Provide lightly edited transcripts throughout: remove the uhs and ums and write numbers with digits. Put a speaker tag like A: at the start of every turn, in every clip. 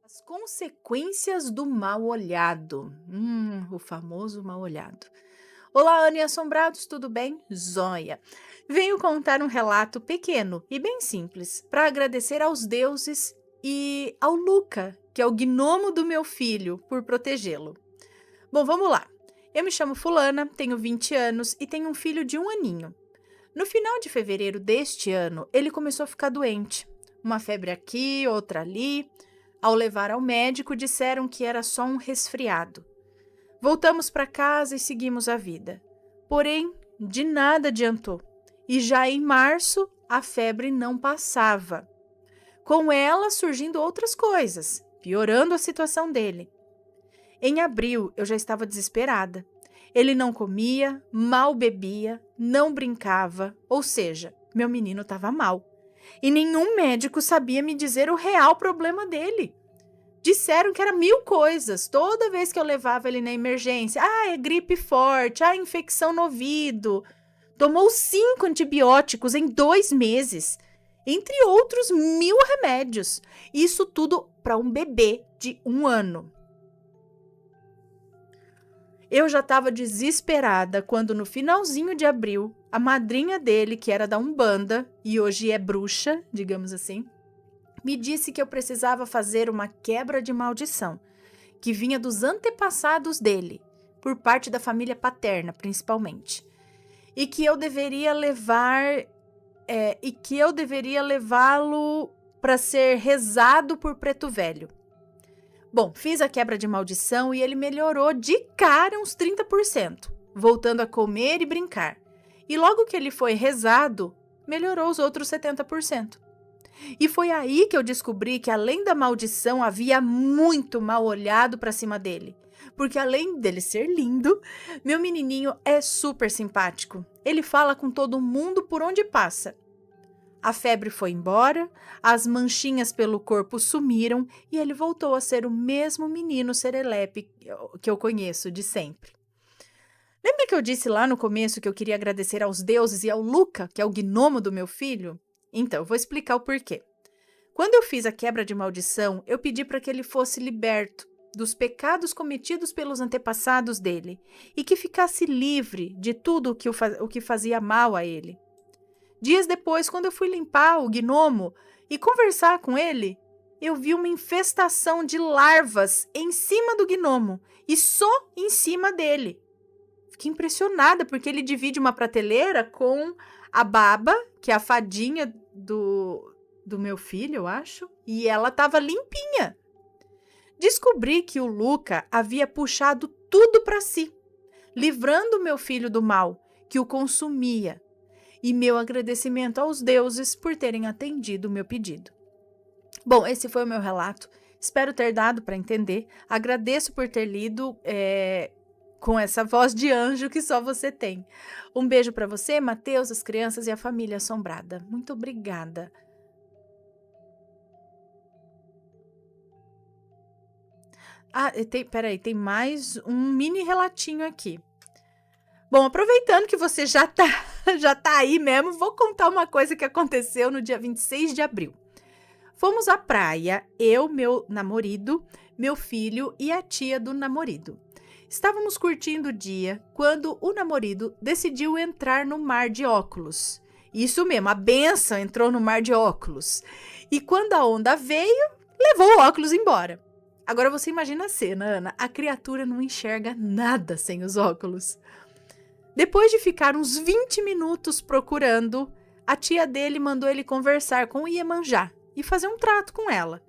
A: As consequências do mal olhado. O famoso mal olhado. Olá, Ana e Assombrados, tudo bem? Joia! Venho contar um relato pequeno e bem simples para agradecer aos deuses e ao Luca, que é o gnomo do meu filho, por protegê-lo. Bom, vamos lá. Eu me chamo Fulana, tenho 20 anos e tenho um filho de 1 aninho. No final de fevereiro deste ano, ele começou a ficar doente. Uma febre aqui, outra ali. Ao levar ao médico, disseram que era só um resfriado. Voltamos para casa e seguimos a vida. Porém, de nada adiantou. E já em março, a febre não passava. Com ela surgindo outras coisas, piorando a situação dele. Em abril, eu já estava desesperada. Ele não comia, mal bebia, não brincava, ou seja, meu menino estava mal. E nenhum médico sabia me dizer o real problema dele. Disseram que era mil coisas. Toda vez que eu levava ele na emergência, é gripe forte, infecção no ouvido. Tomou 5 antibióticos em 2 meses, entre outros mil remédios. Isso tudo para um bebê de 1 ano. Eu já estava desesperada quando, no finalzinho de abril, a madrinha dele, que era da Umbanda e hoje é bruxa, digamos assim, me disse que eu precisava fazer uma quebra de maldição, que vinha dos antepassados dele, por parte da família paterna, principalmente, e que eu deveria levá-lo para ser rezado por Preto Velho. Bom, fiz a quebra de maldição e ele melhorou de cara uns 30%, voltando a comer e brincar. E logo que ele foi rezado, melhorou os outros 70%. E foi aí que eu descobri que, além da maldição, havia muito mal olhado para cima dele. Porque, além dele ser lindo, meu menininho é super simpático. Ele fala com todo mundo por onde passa. A febre foi embora, as manchinhas pelo corpo sumiram e ele voltou a ser o mesmo menino serelepe que eu conheço de sempre. Lembra que eu disse lá no começo que eu queria agradecer aos deuses e ao Luca, que é o gnomo do meu filho? Então, eu vou explicar o porquê. Quando eu fiz a quebra de maldição, eu pedi para que ele fosse liberto dos pecados cometidos pelos antepassados dele e que ficasse livre de tudo o que fazia mal a ele. Dias depois, quando eu fui limpar o gnomo e conversar com ele, eu vi uma infestação de larvas em cima do gnomo e só em cima dele. Fiquei impressionada porque ele divide uma prateleira com a Baba, que é a fadinha do meu filho, eu acho, e ela estava limpinha. Descobri que o Luca havia puxado tudo para si, livrando meu filho do mal, que o consumia, e meu agradecimento aos deuses por terem atendido o meu pedido. Bom, esse foi o meu relato. Espero ter dado para entender. Agradeço por ter lido com essa voz de anjo que só você tem. Um beijo para você, Mateus, as crianças e a família assombrada. Muito obrigada. Peraí, tem mais um mini relatinho aqui. Bom, aproveitando que você já tá aí mesmo, vou contar uma coisa que aconteceu no dia 26 de abril. Fomos à praia, eu, meu namorado, meu filho e a tia do namorado. Estávamos curtindo o dia quando o namorado decidiu entrar no mar de óculos. Isso mesmo, a benção entrou no mar de óculos. E quando a onda veio, levou o óculos embora. Agora você imagina a cena, Ana. A criatura não enxerga nada sem os óculos. Depois de ficar uns 20 minutos procurando, a tia dele mandou ele conversar com Iemanjá e fazer um trato com ela.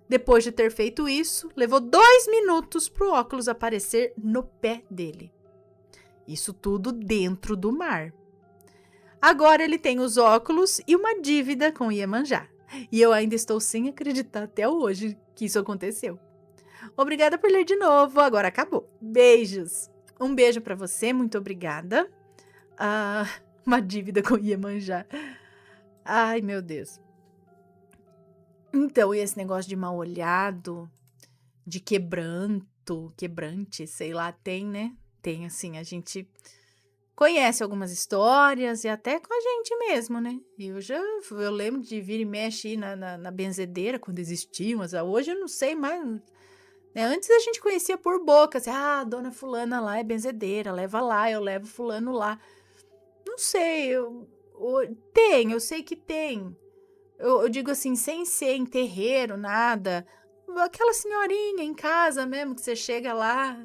A: Depois de ter feito isso, levou 2 minutos para o óculos aparecer no pé dele. Isso tudo dentro do mar. Agora ele tem os óculos e uma dívida com Iemanjá. E eu ainda estou sem acreditar até hoje que isso aconteceu. Obrigada por ler de novo, agora acabou. Beijos! Um beijo para você, muito obrigada. Uma dívida com Iemanjá. Ai, meu Deus. Então, e esse negócio de mal olhado, de quebrante, sei lá, tem, né? Tem, assim, a gente conhece algumas histórias e até com a gente mesmo, né? Eu lembro de vir e mexe ir na benzedeira quando existiam, mas hoje eu não sei mais, né? Antes a gente conhecia por boca, assim, a dona fulana lá é benzedeira, leva lá, eu levo fulano lá. Não sei, eu sei que tem. Eu digo assim, sem ser em terreiro, nada. Aquela senhorinha em casa mesmo, que você chega lá,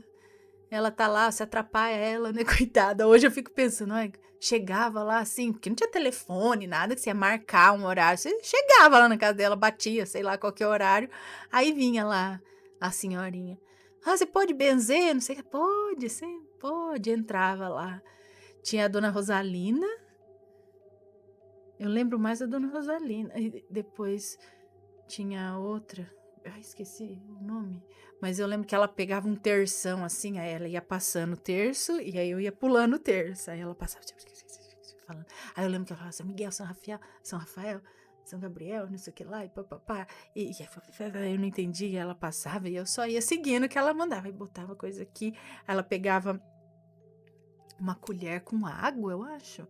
A: ela tá lá, você atrapalha ela, né, coitada. Hoje eu fico pensando, ai, chegava lá assim, porque não tinha telefone, nada, que você ia marcar um horário. Você chegava lá na casa dela, batia, sei lá, qualquer horário. Aí vinha lá a senhorinha. Ah, você pode benzer? Não sei o que. Pode, você pode. Entrava lá. Tinha a dona Rosalina. Eu lembro mais da dona Rosalina. E depois tinha outra. Ai, esqueci o nome. Mas eu lembro que ela pegava um terção assim, aí ela ia passando o terço, e aí eu ia pulando o terço. Aí ela passava, falando. Aí eu lembro que ela falava São Miguel, São Rafael, São Gabriel, não sei o que lá, e papapá. E eu não entendia, ela passava e eu só ia seguindo o que ela mandava. E botava coisa aqui. Aí ela pegava uma colher com água, eu acho.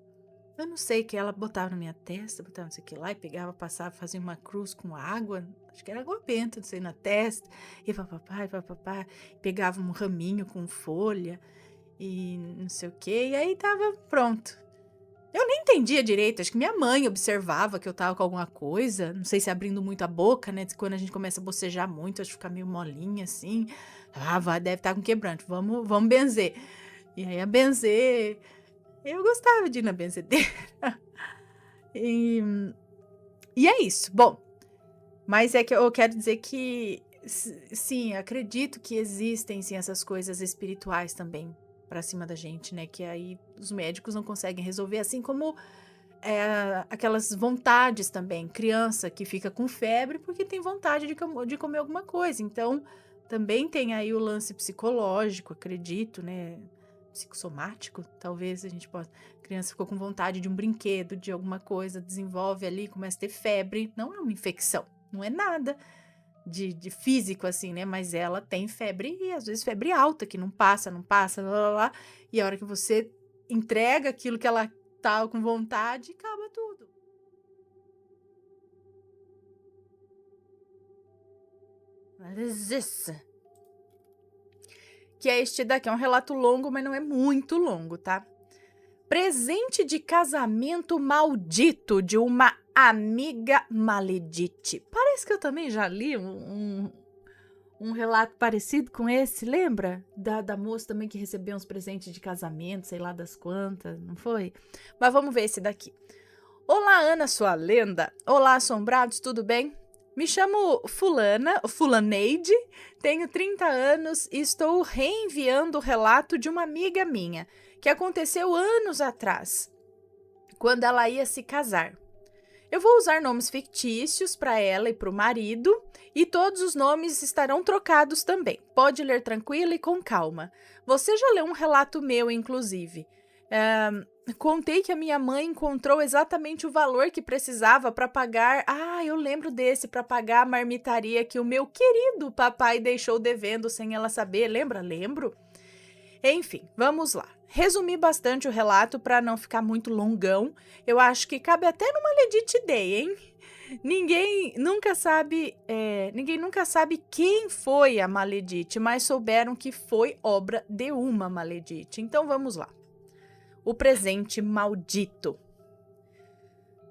A: Eu não sei, que ela botava na minha testa, botava não sei o que lá, e pegava, passava, fazia uma cruz com água, acho que era água benta, não sei, na testa, e papapá, pegava um raminho com folha, e não sei o que, e aí tava pronto. Eu nem entendia direito, acho que minha mãe observava que eu tava com alguma coisa, não sei se abrindo muito a boca, né, quando a gente começa a bocejar muito, acho que fica meio molinha assim, deve estar com quebrante, vamos benzer. E aí a benzer... Eu gostava de ir na benzedeira. E é isso. Bom, mas é que eu quero dizer que, sim, acredito que existem, sim, essas coisas espirituais também pra cima da gente, né? Que aí os médicos não conseguem resolver, assim como aquelas vontades também. Criança que fica com febre porque tem vontade de comer alguma coisa. Então, também tem aí o lance psicológico, acredito, né? Psicossomático, talvez a gente possa. A criança ficou com vontade de um brinquedo, de alguma coisa, desenvolve ali, começa a ter febre. Não é uma infecção, não é nada de físico assim, né? Mas ela tem febre e às vezes febre alta, que não passa, lá. E a hora que você entrega aquilo que ela tá com vontade, acaba tudo. Mas isso. Que é este daqui, é um relato longo, mas não é muito longo, tá? Presente de casamento maldito de uma amiga maledite. Parece que eu também já li um relato parecido com esse, lembra? Da moça também que recebeu uns presentes de casamento, sei lá das quantas, não foi? Mas vamos ver esse daqui. Olá, Ana, sua lenda. Olá, assombrados, tudo bem? Me chamo Fulaneide, tenho 30 anos e estou reenviando o relato de uma amiga minha, que aconteceu anos atrás, quando ela ia se casar. Eu vou usar nomes fictícios para ela e para o marido, e todos os nomes estarão trocados também. Pode ler tranquila e com calma. Você já leu um relato meu, inclusive. Contei que a minha mãe encontrou exatamente o valor que precisava para pagar. Ah, eu lembro desse, para pagar a marmitaria que o meu querido papai deixou devendo sem ela saber. Lembra? Lembro. Enfim, vamos lá. Resumi bastante o relato para não ficar muito longão. Eu acho que cabe até numa Maledite Day, hein? Ninguém nunca sabe quem foi a Maledite, mas souberam que foi obra de uma Maledite. Então vamos lá. O presente maldito.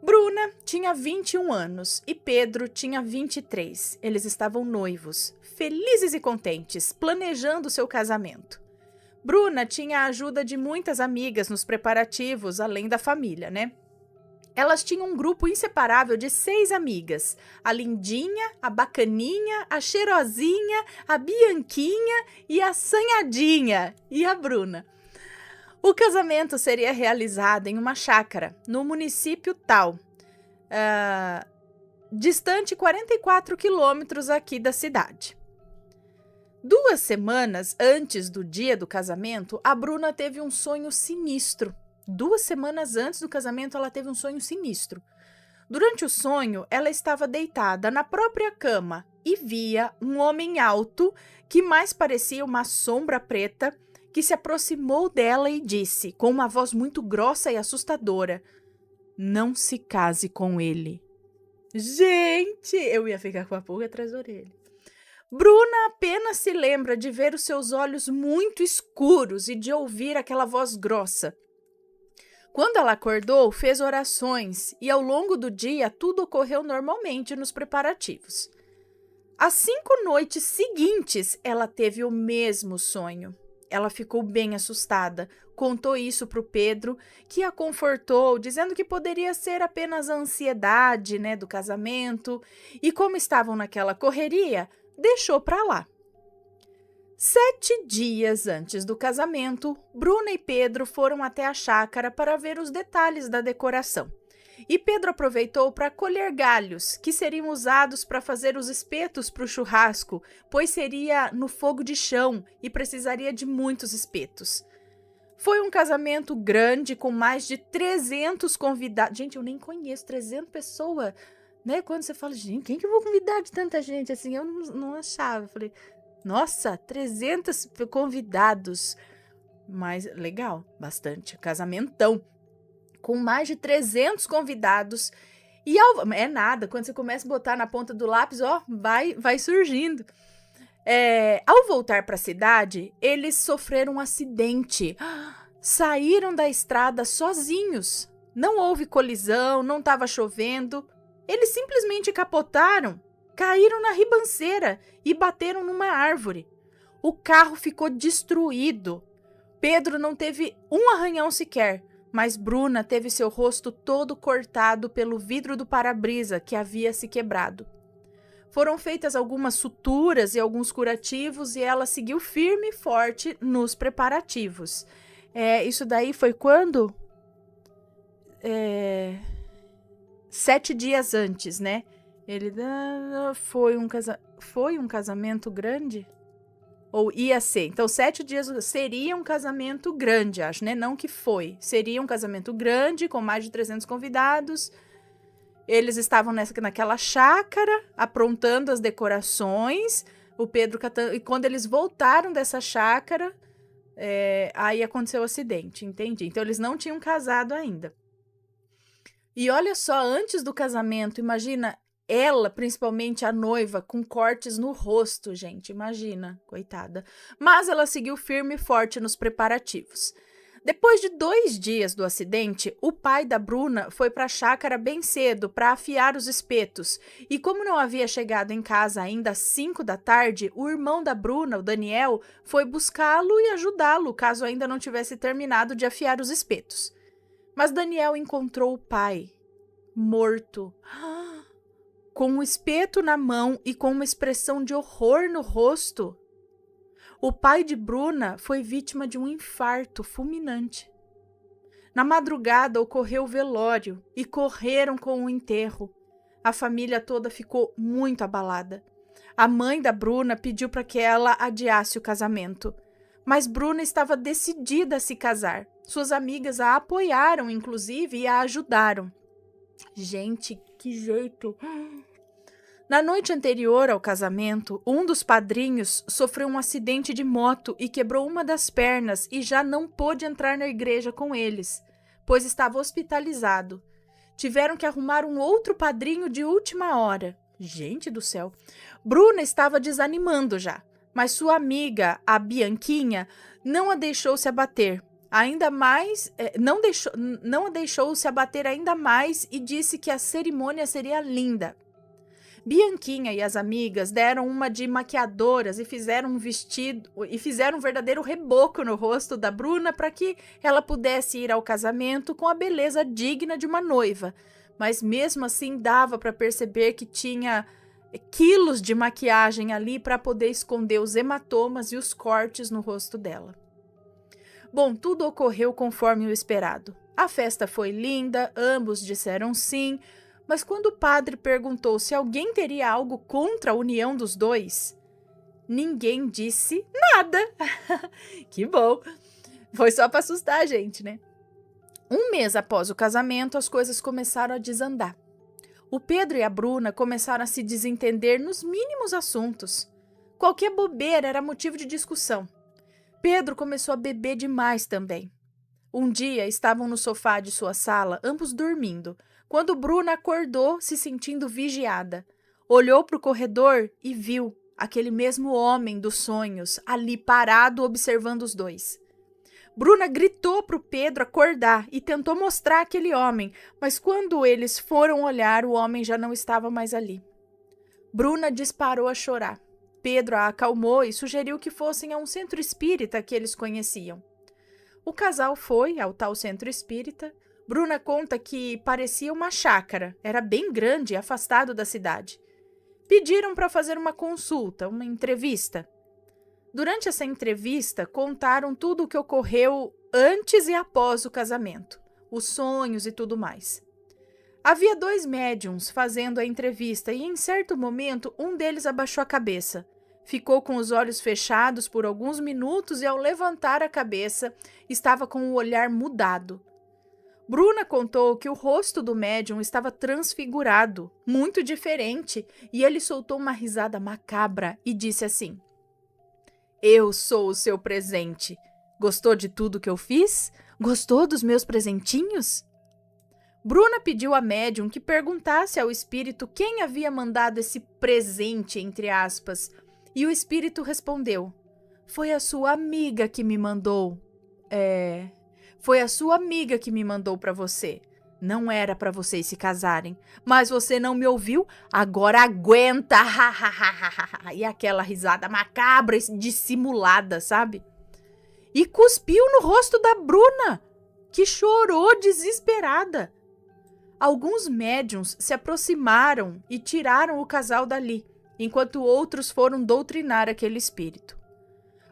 A: Bruna tinha 21 anos e Pedro tinha 23. Eles estavam noivos, felizes e contentes, planejando seu casamento. Bruna tinha a ajuda de muitas amigas nos preparativos, além da família, né? Elas tinham um grupo inseparável de 6 amigas. A Lindinha, a Bacaninha, a Cheirosinha, a Bianquinha e a Sanhadinha. E a Bruna. O casamento seria realizado em uma chácara, no município tal, distante 44 quilômetros aqui da cidade. 2 semanas antes do dia do casamento, a Bruna teve um sonho sinistro. 2 semanas antes do casamento, ela teve um sonho sinistro. Durante o sonho, ela estava deitada na própria cama e via um homem alto, que mais parecia uma sombra preta, que se aproximou dela e disse, com uma voz muito grossa e assustadora: "Não se case com ele." Gente, eu ia ficar com a pulga atrás da orelha. Bruna apenas se lembra de ver os seus olhos muito escuros e de ouvir aquela voz grossa. Quando ela acordou, fez orações e ao longo do dia tudo ocorreu normalmente nos preparativos. Às 5 noites seguintes, ela teve o mesmo sonho. Ela ficou bem assustada, contou isso para o Pedro, que a confortou, dizendo que poderia ser apenas a ansiedade, do casamento, e como estavam naquela correria, deixou para lá. 7 dias antes do casamento, Bruna e Pedro foram até a chácara para ver os detalhes da decoração. E Pedro aproveitou para colher galhos, que seriam usados para fazer os espetos para o churrasco, pois seria no fogo de chão e precisaria de muitos espetos. Foi um casamento grande, com mais de 300 convidados. Gente, eu nem conheço 300 pessoas, Quando você fala, gente, quem que eu vou convidar de tanta gente? Assim, eu não achava. Eu falei, nossa, 300 convidados. Mas legal, bastante. Casamentão. Com mais de 300 convidados. E é nada, quando você começa a botar na ponta do lápis, vai surgindo. Ao voltar para a cidade, eles sofreram um acidente. Saíram da estrada sozinhos. Não houve colisão, não estava chovendo. Eles simplesmente capotaram, caíram na ribanceira e bateram numa árvore. O carro ficou destruído. Pedro não teve um arranhão sequer, mas Bruna teve seu rosto todo cortado pelo vidro do para-brisa que havia se quebrado. Foram feitas algumas suturas e alguns curativos e ela seguiu firme e forte nos preparativos. Isso daí foi quando? 7 dias antes, Ele foi um casamento grande? Ou ia ser? Então, 7 dias seria um casamento grande, acho, Não que foi. Seria um casamento grande, com mais de 300 convidados. Eles estavam naquela chácara, aprontando as decorações. O Pedro catando. E quando eles voltaram dessa chácara, aí aconteceu o acidente, entendi. Então, eles não tinham casado ainda. E olha só, antes do casamento, imagina ela, principalmente a noiva, com cortes no rosto, gente, imagina, coitada. Mas ela seguiu firme e forte nos preparativos. Depois de 2 dias do acidente, o pai da Bruna foi para a chácara bem cedo para afiar os espetos. E como não havia chegado em casa ainda às 5 da tarde, o irmão da Bruna, o Daniel, foi buscá-lo e ajudá-lo, caso ainda não tivesse terminado de afiar os espetos. Mas Daniel encontrou o pai, morto, com um espeto na mão e com uma expressão de horror no rosto. O pai de Bruna foi vítima de um infarto fulminante. Na madrugada ocorreu o velório e correram com o enterro. A família toda ficou muito abalada. A mãe da Bruna pediu para que ela adiasse o casamento. Mas Bruna estava decidida a se casar. Suas amigas a apoiaram, inclusive, e a ajudaram. Gente, que jeito! Na noite anterior ao casamento, um dos padrinhos sofreu um acidente de moto e quebrou uma das pernas e já não pôde entrar na igreja com eles, pois estava hospitalizado. Tiveram que arrumar um outro padrinho de última hora. Gente do céu! Bruna estava desanimando já. Mas sua amiga, a Bianquinha, não a deixou se abater. Não a deixou se abater ainda mais e disse que a cerimônia seria linda. Bianquinha e as amigas deram uma de maquiadoras e fizeram um verdadeiro reboco no rosto da Bruna para que ela pudesse ir ao casamento com a beleza digna de uma noiva. Mas mesmo assim dava para perceber que tinha quilos de maquiagem ali para poder esconder os hematomas e os cortes no rosto dela. Bom, tudo ocorreu conforme o esperado. A festa foi linda, ambos disseram sim, mas quando o padre perguntou se alguém teria algo contra a união dos dois, ninguém disse nada. Que bom! Foi só para assustar a gente, Um mês após o casamento, as coisas começaram a desandar. O Pedro e a Bruna começaram a se desentender nos mínimos assuntos. Qualquer bobeira era motivo de discussão. Pedro começou a beber demais também. Um dia estavam no sofá de sua sala, ambos dormindo, quando Bruna acordou se sentindo vigiada. Olhou para o corredor e viu aquele mesmo homem dos sonhos ali parado observando os dois. Bruna gritou para o Pedro acordar e tentou mostrar aquele homem, mas quando eles foram olhar, o homem já não estava mais ali. Bruna disparou a chorar. Pedro a acalmou e sugeriu que fossem a um centro espírita que eles conheciam. O casal foi ao tal centro espírita. Bruna conta que parecia uma chácara, era bem grande e afastado da cidade. Pediram para fazer uma consulta, uma entrevista. Durante essa entrevista, contaram tudo o que ocorreu antes e após o casamento, os sonhos e tudo mais. Havia 2 médiums fazendo a entrevista e, em certo momento, um deles abaixou a cabeça. Ficou com os olhos fechados por alguns minutos e, ao levantar a cabeça, estava com o olhar mudado. Bruna contou que o rosto do médium estava transfigurado, muito diferente, e ele soltou uma risada macabra e disse assim: "Eu sou o seu presente. Gostou de tudo que eu fiz? Gostou dos meus presentinhos?" Bruna pediu à médium que perguntasse ao espírito quem havia mandado esse presente, entre aspas, e o espírito respondeu: "Foi a sua amiga que me mandou. Foi a sua amiga que me mandou para você. Não era para vocês se casarem, mas você não me ouviu? Agora aguenta!" E aquela risada macabra e dissimulada, sabe? E cuspiu no rosto da Bruna, que chorou desesperada. Alguns médiuns se aproximaram e tiraram o casal dali, enquanto outros foram doutrinar aquele espírito.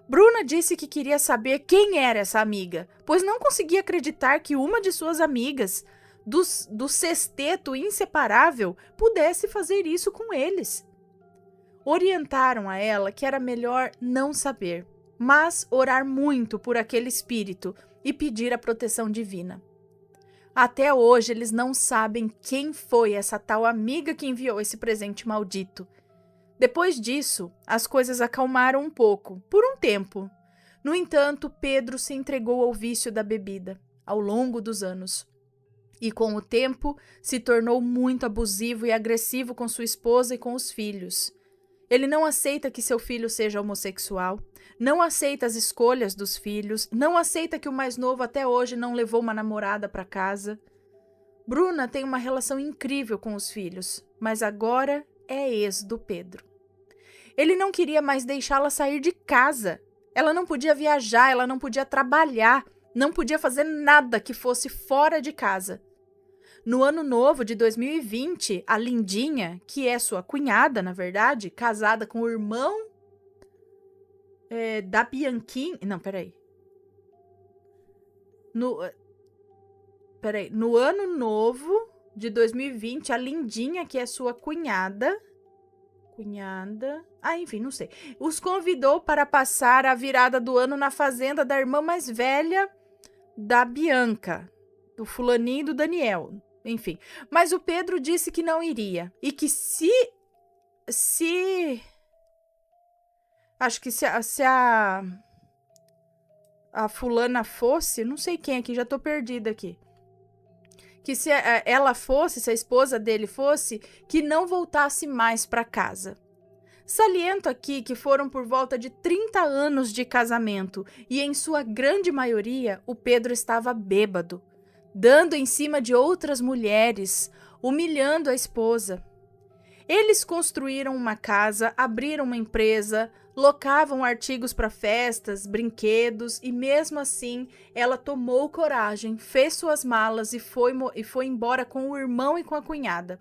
A: Bruna disse que queria saber quem era essa amiga, pois não conseguia acreditar que uma de suas amigas, do sexteto inseparável, pudesse fazer isso com eles. Orientaram a ela que era melhor não saber, mas orar muito por aquele espírito e pedir a proteção divina. Até hoje eles não sabem quem foi essa tal amiga que enviou esse presente maldito. Depois disso, as coisas acalmaram um pouco, por um tempo. No entanto, Pedro se entregou ao vício da bebida, ao longo dos anos. E com o tempo, se tornou muito abusivo e agressivo com sua esposa e com os filhos. Ele não aceita que seu filho seja homossexual, não aceita as escolhas dos filhos, não aceita que o mais novo até hoje não levou uma namorada para casa. Bruna tem uma relação incrível com os filhos, mas agora é ex do Pedro. Ele não queria mais deixá-la sair de casa. Ela não podia viajar, ela não podia trabalhar, não podia fazer nada que fosse fora de casa. No ano novo de 2020, a Lindinha, que é sua cunhada, na verdade, casada com o irmão da Bianquinha... Não, peraí. No ano novo de 2020, a Lindinha, que é sua cunhada... enfim, não sei. Os convidou para passar a virada do ano na fazenda da irmã mais velha da Bianca, do fulaninho e do Daniel. Enfim, mas o Pedro disse que não iria. E que acho que se a fulana fosse, não sei quem aqui, já tô perdida aqui. Que se ela fosse, se a esposa dele fosse, que não voltasse mais para casa. Saliento aqui que foram por volta de 30 anos de casamento e, em sua grande maioria, o Pedro estava bêbado, dando em cima de outras mulheres, humilhando a esposa. Eles construíram uma casa, abriram uma empresa, locavam artigos para festas, brinquedos e, mesmo assim, ela tomou coragem, fez suas malas e foi embora com o irmão e com a cunhada.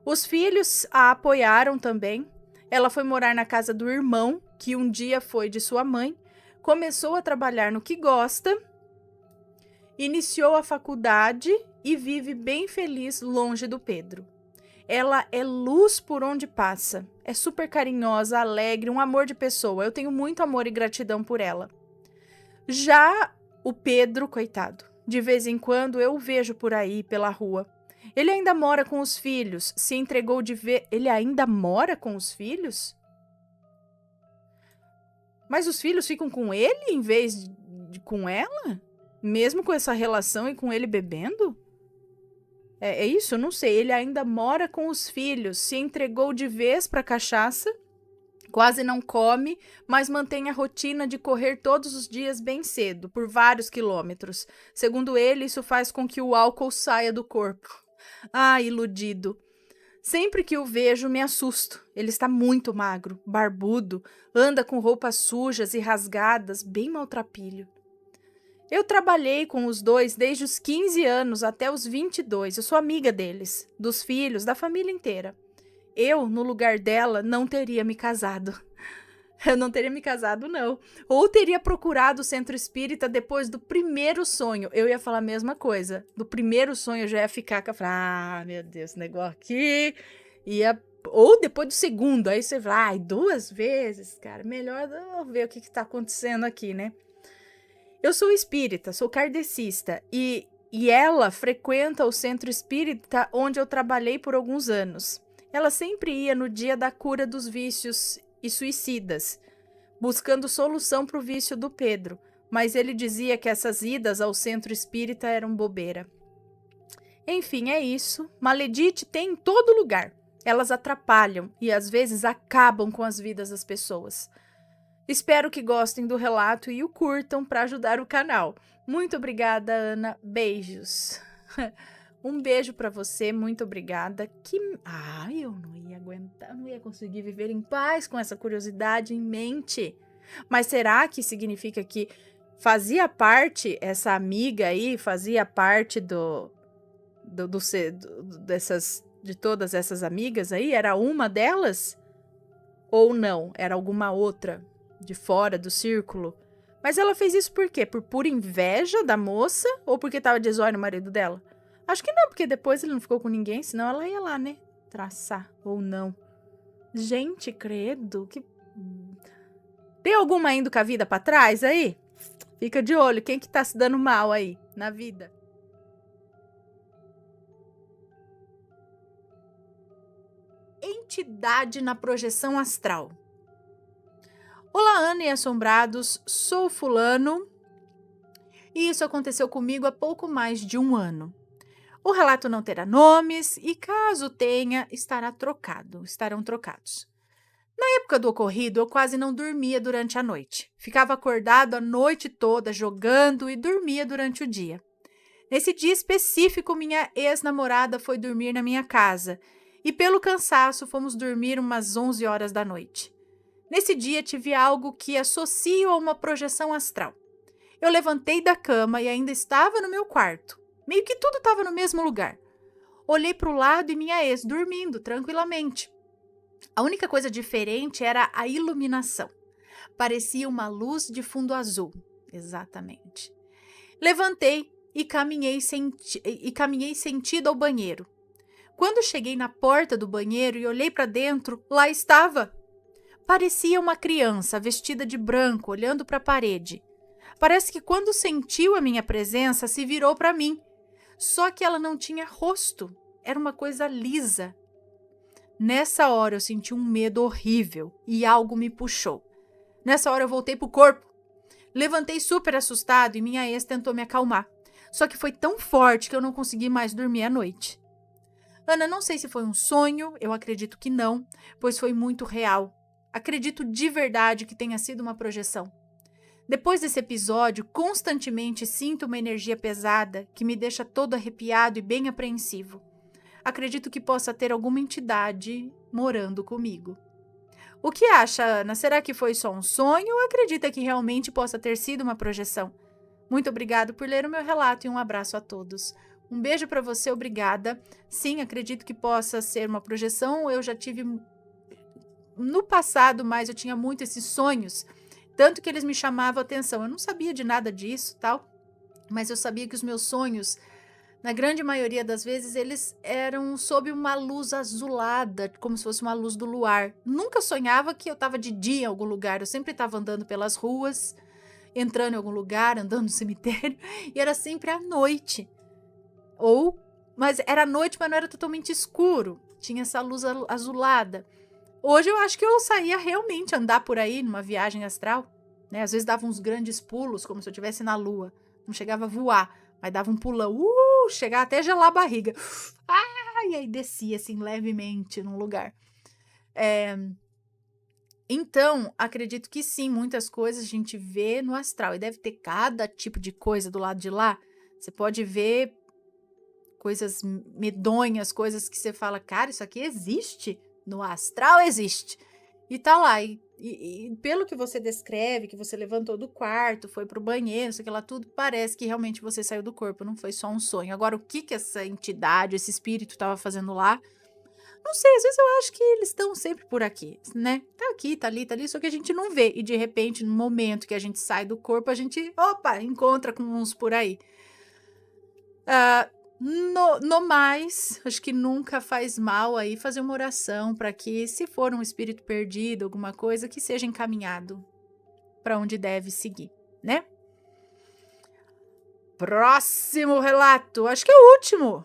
A: Os filhos a apoiaram também. Ela foi morar na casa do irmão, que um dia foi de sua mãe, começou a trabalhar no que gosta, iniciou a faculdade e vive bem feliz longe do Pedro. Ela é luz por onde passa, é super carinhosa, alegre, um amor de pessoa. Eu tenho muito amor e gratidão por ela. Já o Pedro, coitado, de vez em quando eu o vejo por aí pela rua. Ele ainda mora com os filhos, se entregou de ver... Ele ainda mora com os filhos? Mas os filhos ficam com ele em vez de com ela? Mesmo com essa relação e com ele bebendo? É isso? Eu não sei. Ele ainda mora com os filhos, se entregou de vez pra cachaça, quase não come, mas mantém a rotina de correr todos os dias bem cedo, por vários quilômetros. Segundo ele, isso faz com que o álcool saia do corpo. Ah, iludido. Sempre que o vejo, me assusto. Ele está muito magro, barbudo, anda com roupas sujas e rasgadas, bem maltrapilho. Eu trabalhei com os dois desde os 15 anos até os 22. Eu sou amiga deles, dos filhos, da família inteira. Eu, no lugar dela, não teria me casado. Eu não teria me casado, não. Ou teria procurado o centro espírita depois do primeiro sonho. Eu ia falar a mesma coisa. Do primeiro sonho eu já ia ficar com a... meu Deus, esse negócio aqui. Ou depois do segundo. Aí você vai, 2 vezes, cara. Melhor eu ver o que tá acontecendo aqui, né? Eu sou espírita, sou kardecista. E ela frequenta o centro espírita onde eu trabalhei por alguns anos. Ela sempre ia no dia da cura dos vícios e suicidas, buscando solução para o vício do Pedro, mas ele dizia que essas idas ao centro espírita eram bobeira. Enfim, é isso. Maledite tem em todo lugar. Elas atrapalham e às vezes acabam com as vidas das pessoas. Espero que gostem do relato e o curtam para ajudar o canal. Muito obrigada, Ana. Beijos. Um beijo para você, muito obrigada. Eu não ia aguentar, não ia conseguir viver em paz com essa curiosidade em mente. Mas será que significa que fazia parte, essa amiga aí, fazia parte de todas essas amigas aí? Era uma delas? Ou não? Era alguma outra de fora do círculo? Mas ela fez isso por quê? Por pura inveja da moça? Ou porque tava de zóio no marido dela? Acho que não, porque depois ele não ficou com ninguém, senão ela ia lá, né? Traçar ou não. Gente, credo, que... Tem alguma indo com a vida pra trás aí? Fica de olho, quem que tá se dando mal aí na vida? Entidade na projeção astral. Olá, Ana e assombrados, sou fulano e isso aconteceu comigo há pouco mais de 1 ano. O relato não terá nomes e, caso tenha, estarão trocados. Na época do ocorrido, eu quase não dormia durante a noite. Ficava acordado a noite toda jogando e dormia durante o dia. Nesse dia específico, minha ex-namorada foi dormir na minha casa e, pelo cansaço, fomos dormir umas 11 horas da noite. Nesse dia, tive algo que associo a uma projeção astral. Eu levantei da cama e ainda estava no meu quarto. Meio que tudo estava no mesmo lugar. Olhei para o lado e minha ex dormindo tranquilamente. A única coisa diferente era a iluminação. Parecia uma luz de fundo azul. Exatamente. Levantei e caminhei sentido ao banheiro. Quando cheguei na porta do banheiro e olhei para dentro, lá estava. Parecia uma criança vestida de branco, olhando para a parede. Parece que quando sentiu a minha presença, se virou para mim. Só que ela não tinha rosto, era uma coisa lisa. Nessa hora eu senti um medo horrível e algo me puxou. Nessa hora eu voltei pro corpo. Levantei super assustado e minha ex tentou me acalmar. Só que foi tão forte que eu não consegui mais dormir à noite. Ana, não sei se foi um sonho, eu acredito que não, pois foi muito real. Acredito de verdade que tenha sido uma projeção. Depois desse episódio, constantemente sinto uma energia pesada que me deixa todo arrepiado e bem apreensivo. Acredito que possa ter alguma entidade morando comigo. O que acha, Ana? Será que foi só um sonho ou acredita que realmente possa ter sido uma projeção? Muito obrigado por ler o meu relato e um abraço a todos. Um beijo para você, obrigada. Sim, acredito que possa ser uma projeção. Eu já tive no passado, mas eu tinha muito esses sonhos. Tanto que eles me chamavam a atenção. Eu não sabia de nada disso, tal, mas eu sabia que os meus sonhos, na grande maioria das vezes, eles eram sob uma luz azulada, como se fosse uma luz do luar. Nunca sonhava que eu estava de dia em algum lugar. Eu sempre estava andando pelas ruas, entrando em algum lugar, andando no cemitério, e era sempre à noite. Mas era à noite, mas não era totalmente escuro. Tinha essa luz azulada. Hoje eu acho que eu saía realmente andar por aí numa viagem astral. né? Às vezes dava uns grandes pulos, como se eu estivesse na lua. Não chegava a voar, mas dava um pulão. Chegava até gelar a barriga. E aí descia, assim, levemente num lugar. Então, acredito que sim, muitas coisas a gente vê no astral. E deve ter cada tipo de coisa do lado de lá. Você pode ver coisas medonhas, coisas que você fala, cara, isso aqui existe? No astral existe. E tá lá. E pelo que você descreve, que você levantou do quarto, foi pro banheiro, isso aqui lá tudo, parece que realmente você saiu do corpo, não foi só um sonho. Agora, o que essa entidade, esse espírito estava fazendo lá? Não sei, às vezes eu acho que eles estão sempre por aqui, né? Tá aqui, tá ali, só que a gente não vê. E de repente, no momento que a gente sai do corpo, a gente, encontra com uns por aí. No mais, acho que nunca faz mal aí fazer uma oração para que, se for um espírito perdido, alguma coisa, que seja encaminhado para onde deve seguir, né? Próximo relato, acho que é o último.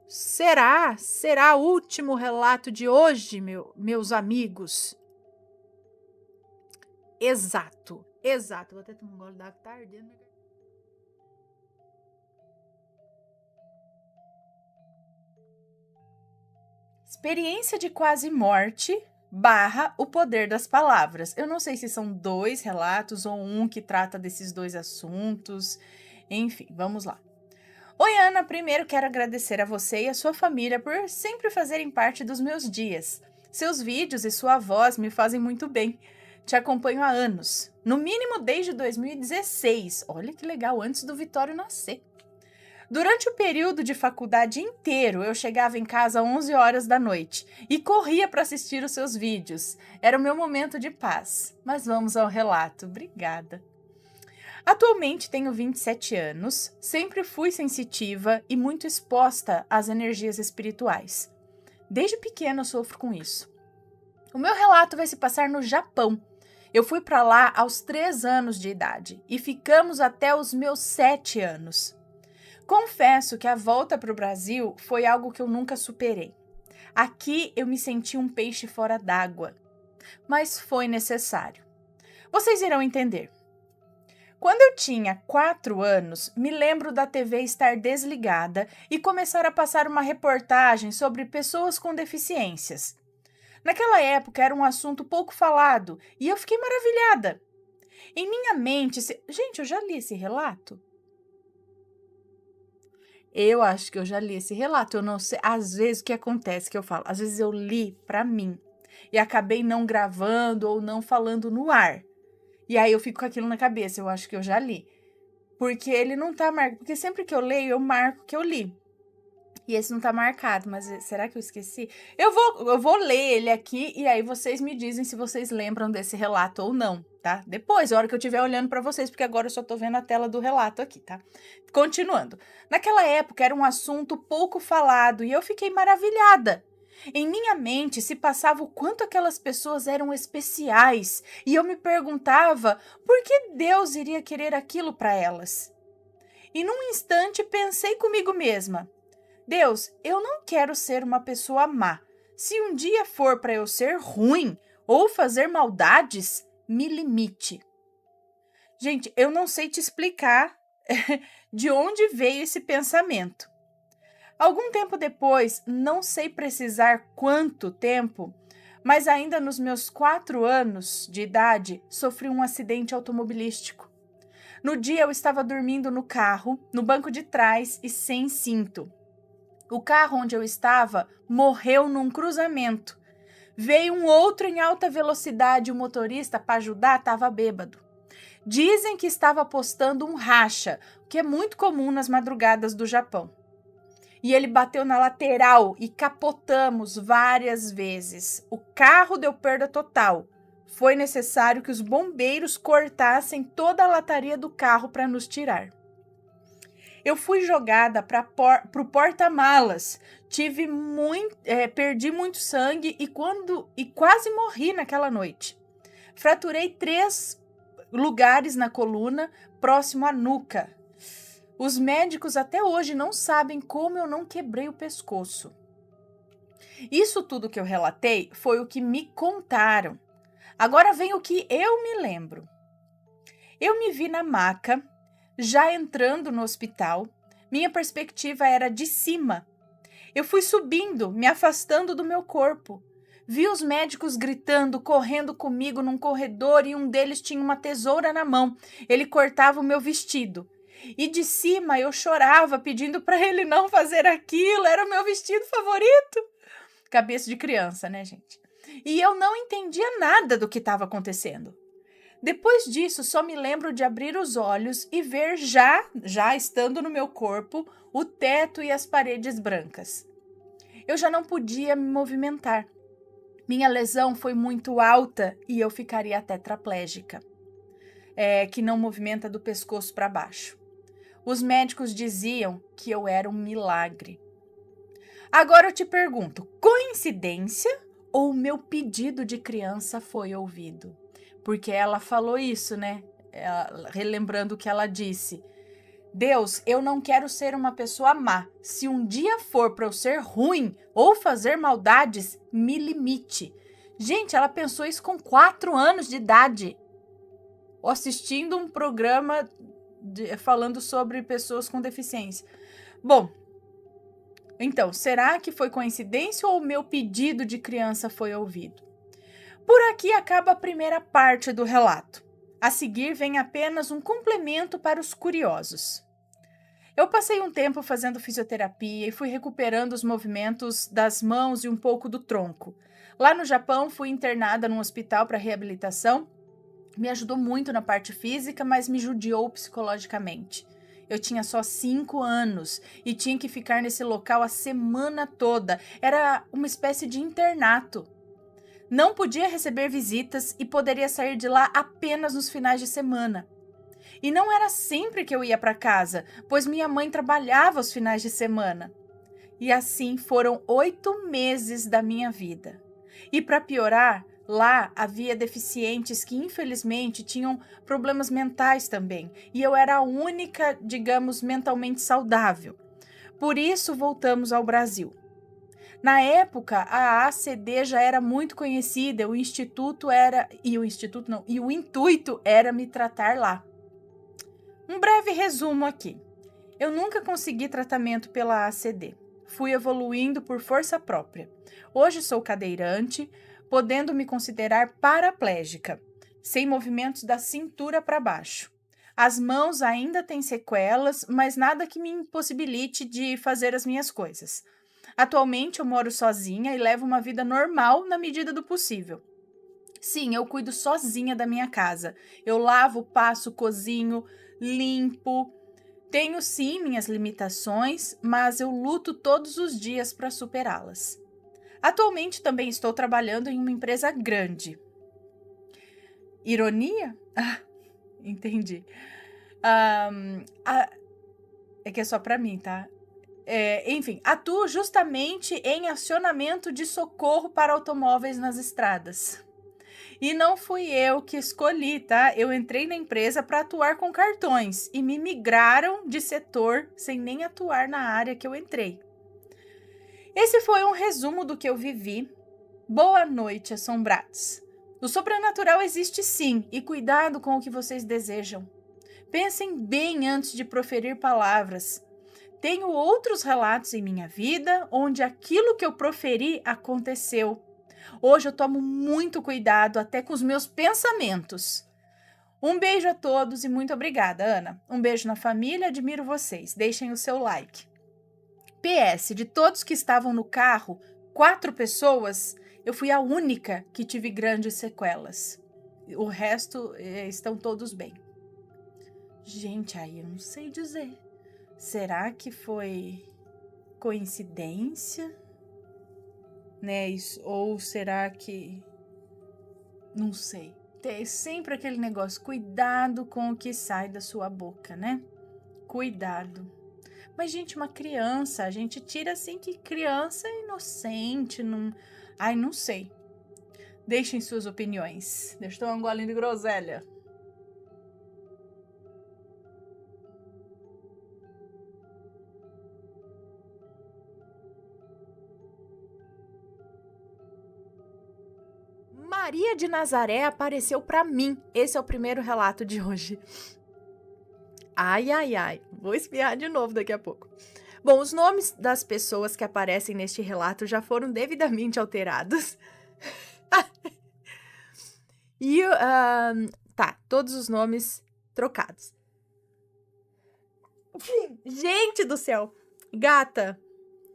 A: Será o último relato de hoje, meus amigos? Exato. Vou até tomar um gole d'água tarde, né? Experiência de quase morte / o poder das palavras. Eu não sei se são 2 relatos ou um que trata desses 2 assuntos. Enfim, vamos lá. Oi, Ana. Primeiro quero agradecer a você e a sua família por sempre fazerem parte dos meus dias. Seus vídeos e sua voz me fazem muito bem. Te acompanho há anos. No mínimo desde 2016. Olha que legal, antes do Vitório nascer. Durante o período de faculdade inteiro, eu chegava em casa às 11 horas da noite e corria para assistir os seus vídeos. Era o meu momento de paz. Mas vamos ao relato. Obrigada. Atualmente tenho 27 anos, sempre fui sensitiva e muito exposta às energias espirituais. Desde pequena eu sofro com isso. O meu relato vai se passar no Japão. Eu fui para lá aos 3 anos de idade e ficamos até os meus 7 anos. Confesso que a volta para o Brasil foi algo que eu nunca superei. Aqui eu me senti um peixe fora d'água, mas foi necessário. Vocês irão entender. Quando eu tinha 4 anos, me lembro da TV estar desligada e começar a passar uma reportagem sobre pessoas com deficiências. Naquela época era um assunto pouco falado e eu fiquei maravilhada. Em minha mente... Gente, eu já li esse relato? Eu acho que eu já li esse relato, eu não sei, às vezes o que acontece que eu falo, às vezes eu li pra mim e acabei não gravando ou não falando no ar. E aí eu fico com aquilo na cabeça, eu acho que eu já li. Porque ele não tá marcado, porque sempre que eu leio, eu marco que eu li. E esse não tá marcado, mas será que eu esqueci? Eu vou ler ele aqui e aí vocês me dizem se vocês lembram desse relato ou não, tá? Depois, a hora que eu estiver olhando pra vocês, porque agora eu só tô vendo a tela do relato aqui, tá? Continuando. Naquela época era um assunto pouco falado e eu fiquei maravilhada. Em minha mente se passava o quanto aquelas pessoas eram especiais e eu me perguntava por que Deus iria querer aquilo pra elas. E num instante pensei comigo mesma: Deus, eu não quero ser uma pessoa má. Se um dia for para eu ser ruim ou fazer maldades, me limite. Gente, eu não sei te explicar de onde veio esse pensamento. Algum tempo depois, não sei precisar quanto tempo, mas ainda nos meus 4 anos de idade, sofri um acidente automobilístico. No dia eu estava dormindo no carro, no banco de trás e sem cinto. O carro onde eu estava morreu num cruzamento. Veio um outro em alta velocidade e o motorista, para ajudar, estava bêbado. Dizem que estava apostando um racha, que é muito comum nas madrugadas do Japão. E ele bateu na lateral e capotamos várias vezes. O carro deu perda total. Foi necessário que os bombeiros cortassem toda a lataria do carro para nos tirar. Eu fui jogada para o porta-malas, perdi muito sangue e quase morri naquela noite. Fraturei 3 lugares na coluna, próximo à nuca. Os médicos até hoje não sabem como eu não quebrei o pescoço. Isso tudo que eu relatei foi o que me contaram. Agora vem o que eu me lembro. Eu me vi na maca, já entrando no hospital. Minha perspectiva era de cima. Eu fui subindo, me afastando do meu corpo. Vi os médicos gritando, correndo comigo num corredor e um deles tinha uma tesoura na mão. Ele cortava o meu vestido. E de cima eu chorava, pedindo para ele não fazer aquilo. Era o meu vestido favorito. Cabeça de criança, né, gente? E eu não entendia nada do que estava acontecendo. Depois disso, só me lembro de abrir os olhos e ver já estando no meu corpo, o teto e as paredes brancas. Eu já não podia me movimentar. Minha lesão foi muito alta e eu ficaria tetraplégica, que não movimenta do pescoço para baixo. Os médicos diziam que eu era um milagre. Agora eu te pergunto, coincidência ou meu pedido de criança foi ouvido? Porque ela falou isso, né? Relembrando o que ela disse. Deus, eu não quero ser uma pessoa má. Se um dia for para eu ser ruim ou fazer maldades, me limite. Gente, ela pensou isso com 4 anos de idade. Assistindo um programa falando sobre pessoas com deficiência. Bom, então, será que foi coincidência ou o meu pedido de criança foi ouvido? Por aqui acaba a primeira parte do relato. A seguir vem apenas um complemento para os curiosos. Eu passei um tempo fazendo fisioterapia e fui recuperando os movimentos das mãos e um pouco do tronco. Lá no Japão, fui internada num hospital para reabilitação. Me ajudou muito na parte física, mas me judiou psicologicamente. Eu tinha só 5 anos e tinha que ficar nesse local a semana toda. Era uma espécie de internato. Não podia receber visitas e poderia sair de lá apenas nos finais de semana. E não era sempre que eu ia para casa, pois minha mãe trabalhava aos finais de semana. E assim foram 8 meses da minha vida. E para piorar, lá havia deficientes que infelizmente tinham problemas mentais também. E eu era a única, digamos, mentalmente saudável. Por isso voltamos ao Brasil. Na época, a ACD já era muito conhecida, o intuito era me tratar lá. Um breve resumo aqui. Eu nunca consegui tratamento pela ACD. Fui evoluindo por força própria. Hoje sou cadeirante, podendo me considerar paraplégica, sem movimentos da cintura para baixo. As mãos ainda têm sequelas, mas nada que me impossibilite de fazer as minhas coisas. Atualmente eu moro sozinha e levo uma vida normal na medida do possível. Sim, eu cuido sozinha da minha casa. Eu lavo, passo, cozinho, limpo. Tenho sim minhas limitações, mas eu luto todos os dias para superá-las. Atualmente também estou trabalhando em uma empresa grande. Ironia? Ah, entendi. É que é só para mim, tá? Enfim, atuo justamente em acionamento de socorro para automóveis nas estradas. E não fui eu que escolhi, tá? Eu entrei na empresa para atuar com cartões e me migraram de setor sem nem atuar na área que eu entrei. Esse foi um resumo do que eu vivi. Boa noite, assombrados. O sobrenatural existe sim, e cuidado com o que vocês desejam. Pensem bem antes de proferir palavras. Tenho outros relatos em minha vida onde aquilo que eu proferi aconteceu. Hoje eu tomo muito cuidado até com os meus pensamentos. Um beijo a todos e muito obrigada, Ana. Um beijo na família, admiro vocês. Deixem o seu like. PS, de todos que estavam no carro, 4 pessoas, eu fui a única que tive grandes sequelas. O resto estão todos bem. Gente, aí eu não sei dizer. Será que foi coincidência? Né? Ou será que... Não sei. Tem sempre aquele negócio, cuidado com o que sai da sua boca, né? Cuidado. Mas, gente, uma criança, a gente tira assim que criança é inocente, não... Ai, não sei. Deixem suas opiniões. Deixa eu tomar um golinho de groselha. Maria de Nazaré apareceu para mim. Esse é o primeiro relato de hoje. Ai, ai, ai. Vou espiar de novo daqui a pouco. Bom, os nomes das pessoas que aparecem neste relato já foram devidamente alterados. E, todos os nomes trocados. Gente do céu. Gata.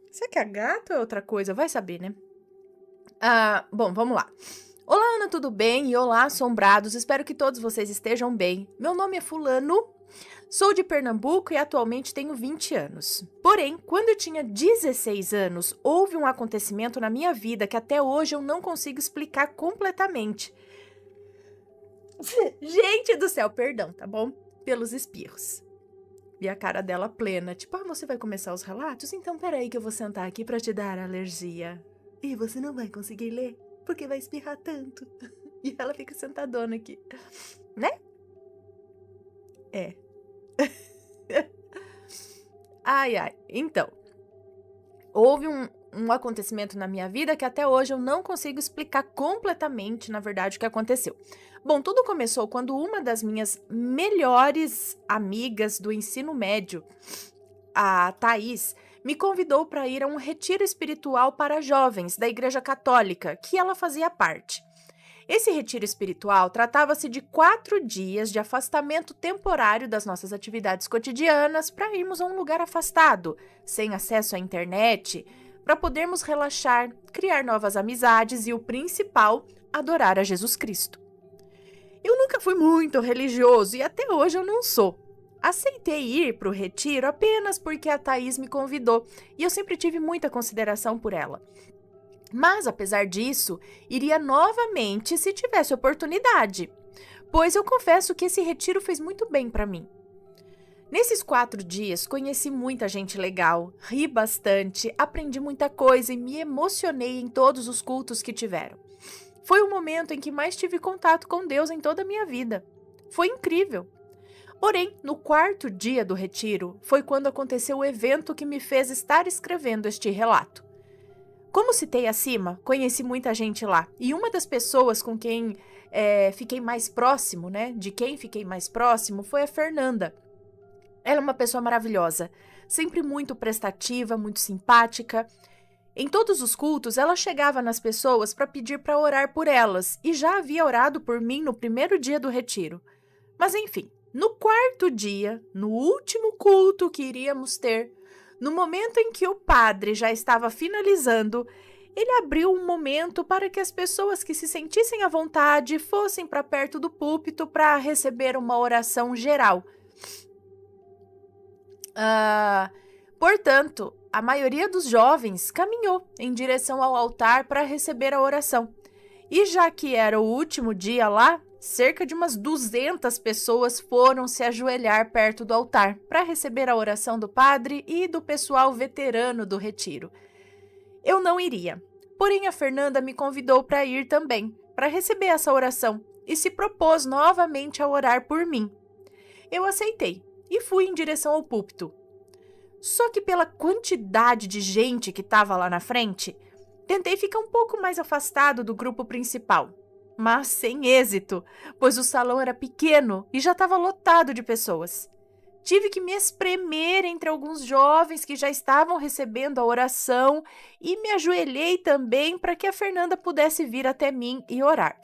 A: Será que é gato ou é outra coisa? Vai saber, né? Bom, vamos lá. Olá, Ana, tudo bem? E olá, assombrados. Espero que todos vocês estejam bem. Meu nome é Fulano. Sou de Pernambuco e atualmente tenho 20 anos. Porém, quando eu tinha 16 anos, houve um acontecimento na minha vida que até hoje eu não consigo explicar completamente. Gente do céu, perdão, tá bom? Pelos espirros. E a cara dela plena, tipo, você vai começar os relatos? Então peraí que eu vou sentar aqui pra te dar alergia. E você não vai conseguir ler, porque vai espirrar tanto. E ela fica sentadona aqui, né? É. Ai, ai. Então, houve um acontecimento na minha vida que até hoje eu não consigo explicar completamente, na verdade, o que aconteceu. Bom, tudo começou quando uma das minhas melhores amigas do ensino médio, a Thaís, me convidou para ir a um retiro espiritual para jovens da Igreja Católica, que ela fazia parte. Esse retiro espiritual tratava-se de 4 dias de afastamento temporário das nossas atividades cotidianas para irmos a um lugar afastado, sem acesso à internet, para podermos relaxar, criar novas amizades e, o principal, adorar a Jesus Cristo. Eu nunca fui muito religioso e até hoje eu não sou. Aceitei ir para o retiro apenas porque a Thaís me convidou e eu sempre tive muita consideração por ela. Mas, apesar disso, iria novamente se tivesse oportunidade, pois eu confesso que esse retiro fez muito bem para mim. Nesses 4 dias, conheci muita gente legal, ri bastante, aprendi muita coisa e me emocionei em todos os cultos que tiveram. Foi o momento em que mais tive contato com Deus em toda a minha vida. Foi incrível. Porém, no 4º dia do retiro, foi quando aconteceu o evento que me fez estar escrevendo este relato. Como citei acima, conheci muita gente lá, e uma das pessoas com quem fiquei mais próximo, de quem fiquei mais próximo, foi a Fernanda. Ela é uma pessoa maravilhosa, sempre muito prestativa, muito simpática. Em todos os cultos, ela chegava nas pessoas para pedir para orar por elas, e já havia orado por mim no 1º dia do retiro. Mas enfim, no 4º dia, no último culto que iríamos ter, no momento em que o padre já estava finalizando, ele abriu um momento para que as pessoas que se sentissem à vontade fossem para perto do púlpito para receber uma oração geral. Portanto, a maioria dos jovens caminhou em direção ao altar para receber a oração. E já que era o último dia lá, cerca de umas 200 pessoas foram se ajoelhar perto do altar para receber a oração do padre e do pessoal veterano do retiro. Eu não iria, porém a Fernanda me convidou para ir também, para receber essa oração, e se propôs novamente a orar por mim. Eu aceitei e fui em direção ao púlpito. Só que pela quantidade de gente que estava lá na frente, tentei ficar um pouco mais afastado do grupo principal. Mas sem êxito, pois o salão era pequeno e já estava lotado de pessoas. Tive que me espremer entre alguns jovens que já estavam recebendo a oração e me ajoelhei também para que a Fernanda pudesse vir até mim e orar.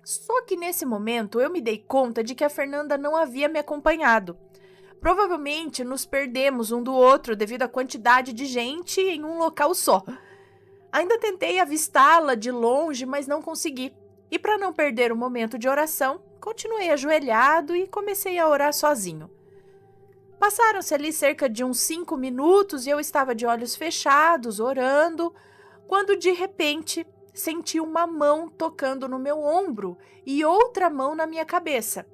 A: Só que nesse momento eu me dei conta de que a Fernanda não havia me acompanhado. Provavelmente nos perdemos um do outro devido à quantidade de gente em um local só. Ainda tentei avistá-la de longe, mas não consegui. E para não perder o momento de oração, continuei ajoelhado e comecei a orar sozinho. Passaram-se ali cerca de uns 5 minutos e eu estava de olhos fechados, orando, quando de repente senti uma mão tocando no meu ombro e outra mão na minha cabeça.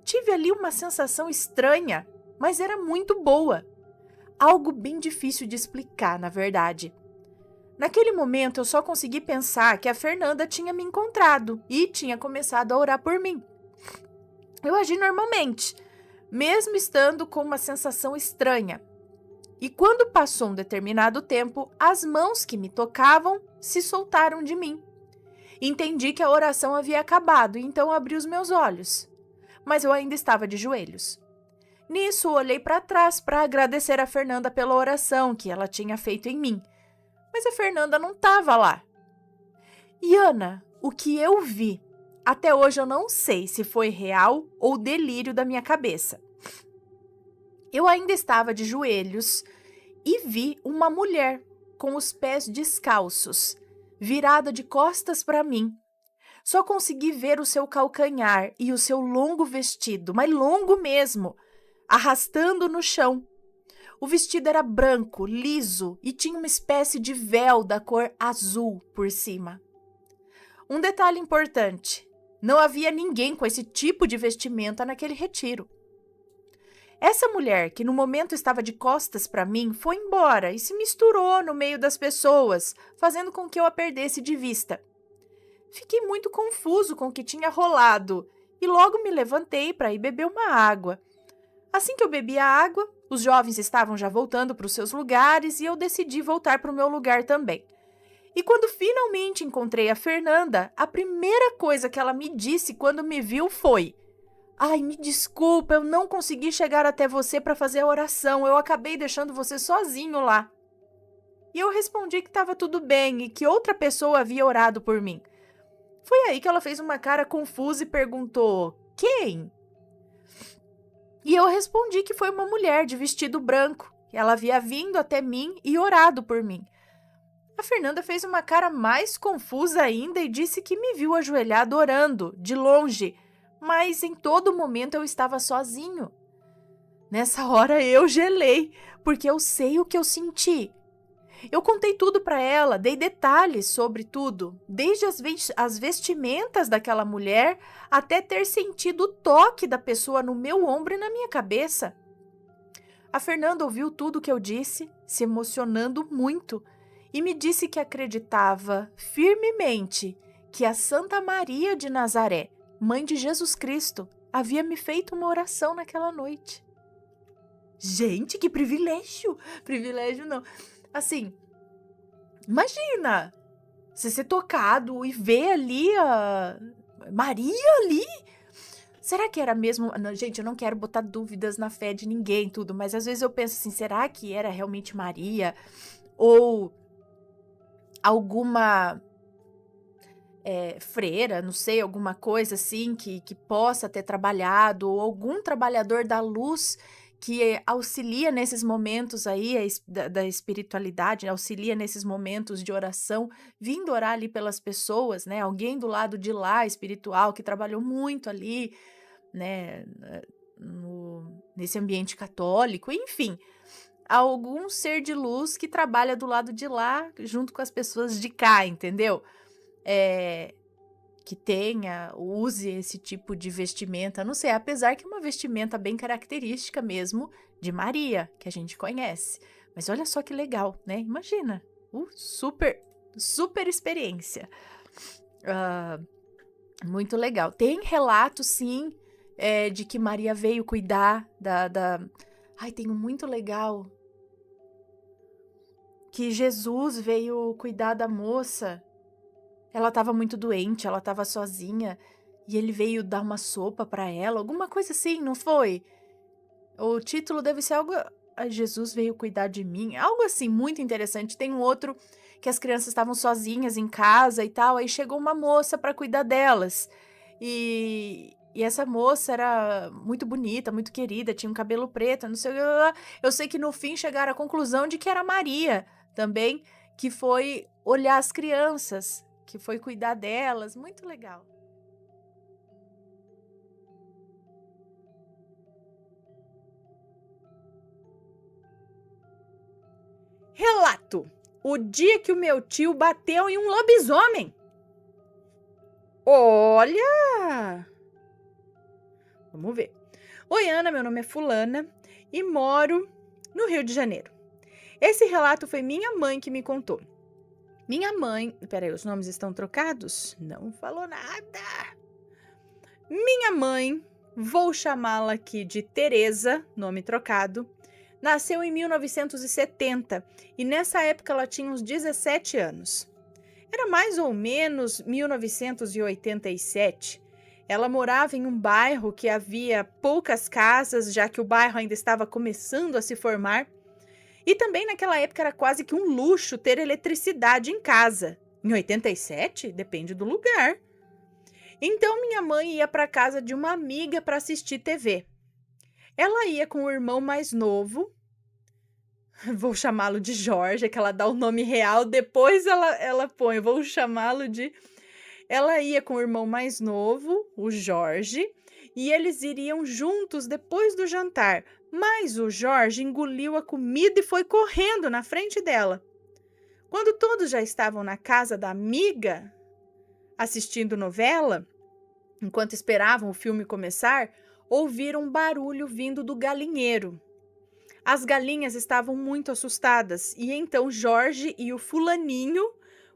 A: Tive ali uma sensação estranha, mas era muito boa. Algo bem difícil de explicar, na verdade. Naquele momento, eu só consegui pensar que a Fernanda tinha me encontrado e tinha começado a orar por mim. Eu agi normalmente, mesmo estando com uma sensação estranha. E quando passou um determinado tempo, as mãos que me tocavam se soltaram de mim. Entendi que a oração havia acabado, então abri os meus olhos. Mas eu ainda estava de joelhos. Nisso, olhei para trás para agradecer a Fernanda pela oração que ela tinha feito em mim. Mas a Fernanda não estava lá. E Ana, o que eu vi, até hoje eu não sei se foi real ou delírio da minha cabeça. Eu ainda estava de joelhos e vi uma mulher com os pés descalços, virada de costas para mim. Só consegui ver o seu calcanhar e o seu longo vestido, mas longo mesmo, arrastando no chão. O vestido era branco, liso e tinha uma espécie de véu da cor azul por cima. Um detalhe importante: não havia ninguém com esse tipo de vestimenta naquele retiro. Essa mulher, que no momento estava de costas para mim, foi embora e se misturou no meio das pessoas, fazendo com que eu a perdesse de vista. Fiquei muito confuso com o que tinha rolado e logo me levantei para ir beber uma água. Assim que eu bebi a água, os jovens estavam já voltando para os seus lugares e eu decidi voltar para o meu lugar também. E quando finalmente encontrei a Fernanda, a primeira coisa que ela me disse quando me viu foi: "Ai, me desculpa, eu não consegui chegar até você para fazer a oração, eu acabei deixando você sozinho lá." E eu respondi que estava tudo bem e que outra pessoa havia orado por mim. Foi aí que ela fez uma cara confusa e perguntou: "Quem?" E eu respondi que foi uma mulher de vestido branco. Ela havia vindo até mim e orado por mim. A Fernanda fez uma cara mais confusa ainda e disse que me viu ajoelhado orando, de longe, mas em todo momento eu estava sozinho. Nessa hora eu gelei, porque eu sei o que eu senti. Eu contei tudo para ela, dei detalhes sobre tudo, desde as vestimentas daquela mulher até ter sentido o toque da pessoa no meu ombro e na minha cabeça. A Fernanda ouviu tudo o que eu disse, se emocionando muito, e me disse que acreditava firmemente que a Santa Maria de Nazaré, mãe de Jesus Cristo, havia me feito uma oração naquela noite. Gente, que privilégio! Privilégio não. Assim, imagina você ser tocado e ver ali a Maria ali. Será que era mesmo? Não, gente, eu não quero botar dúvidas na fé de ninguém, tudo, mas às vezes eu penso assim, será que era realmente Maria? Ou alguma freira, não sei, alguma coisa assim que possa ter trabalhado, ou algum trabalhador da luz que auxilia nesses momentos aí da espiritualidade, auxilia nesses momentos de oração, vindo orar ali pelas pessoas, né? Alguém do lado de lá, espiritual, que trabalhou muito ali, né? Nesse ambiente católico, enfim, algum ser de luz que trabalha do lado de lá, junto com as pessoas de cá, entendeu? Que use esse tipo de vestimenta, não sei, apesar que é uma vestimenta bem característica mesmo de Maria, que a gente conhece. Mas olha só que legal, né? Imagina, super experiência. Muito legal. Tem relato, sim, de que Maria veio cuidar Ai, tem um muito legal. Que Jesus veio cuidar da moça. Ela estava muito doente, ela estava sozinha, e ele veio dar uma sopa para ela, alguma coisa assim, não foi? O título deve ser algo... Jesus veio cuidar de mim, algo assim, muito interessante. Tem um outro que as crianças estavam sozinhas em casa e tal, aí chegou uma moça para cuidar delas. E essa moça era muito bonita, muito querida, tinha um cabelo preto, não sei o que. Eu sei que no fim chegaram à conclusão de que era Maria também, que foi olhar as crianças, que foi cuidar delas, muito legal. Relato: o dia que o meu tio bateu em um lobisomem. Olha! Vamos ver. Oi, Ana, meu nome é Fulana e moro no Rio de Janeiro. Esse relato foi minha mãe que me contou. Minha mãe... Peraí, os nomes estão trocados? Não falou nada. Minha mãe, vou chamá-la aqui de Teresa, nome trocado, nasceu em 1970 e nessa época ela tinha uns 17 anos. Era mais ou menos 1987. Ela morava em um bairro que havia poucas casas, já que o bairro ainda estava começando a se formar. E também naquela época era quase que um luxo ter eletricidade em casa. Em 87, depende do lugar. Então minha mãe ia para casa de uma amiga para assistir TV. Ela ia com o irmão mais novo, vou chamá-lo de Jorge, que ela dá o nome real, depois ela põe, vou chamá-lo de. Ela ia com o irmão mais novo, o Jorge, e eles iriam juntos depois do jantar. Mas o Jorge engoliu a comida e foi correndo na frente dela. Quando todos já estavam na casa da amiga, assistindo novela, enquanto esperavam o filme começar, ouviram um barulho vindo do galinheiro. As galinhas estavam muito assustadas e então Jorge e o fulaninho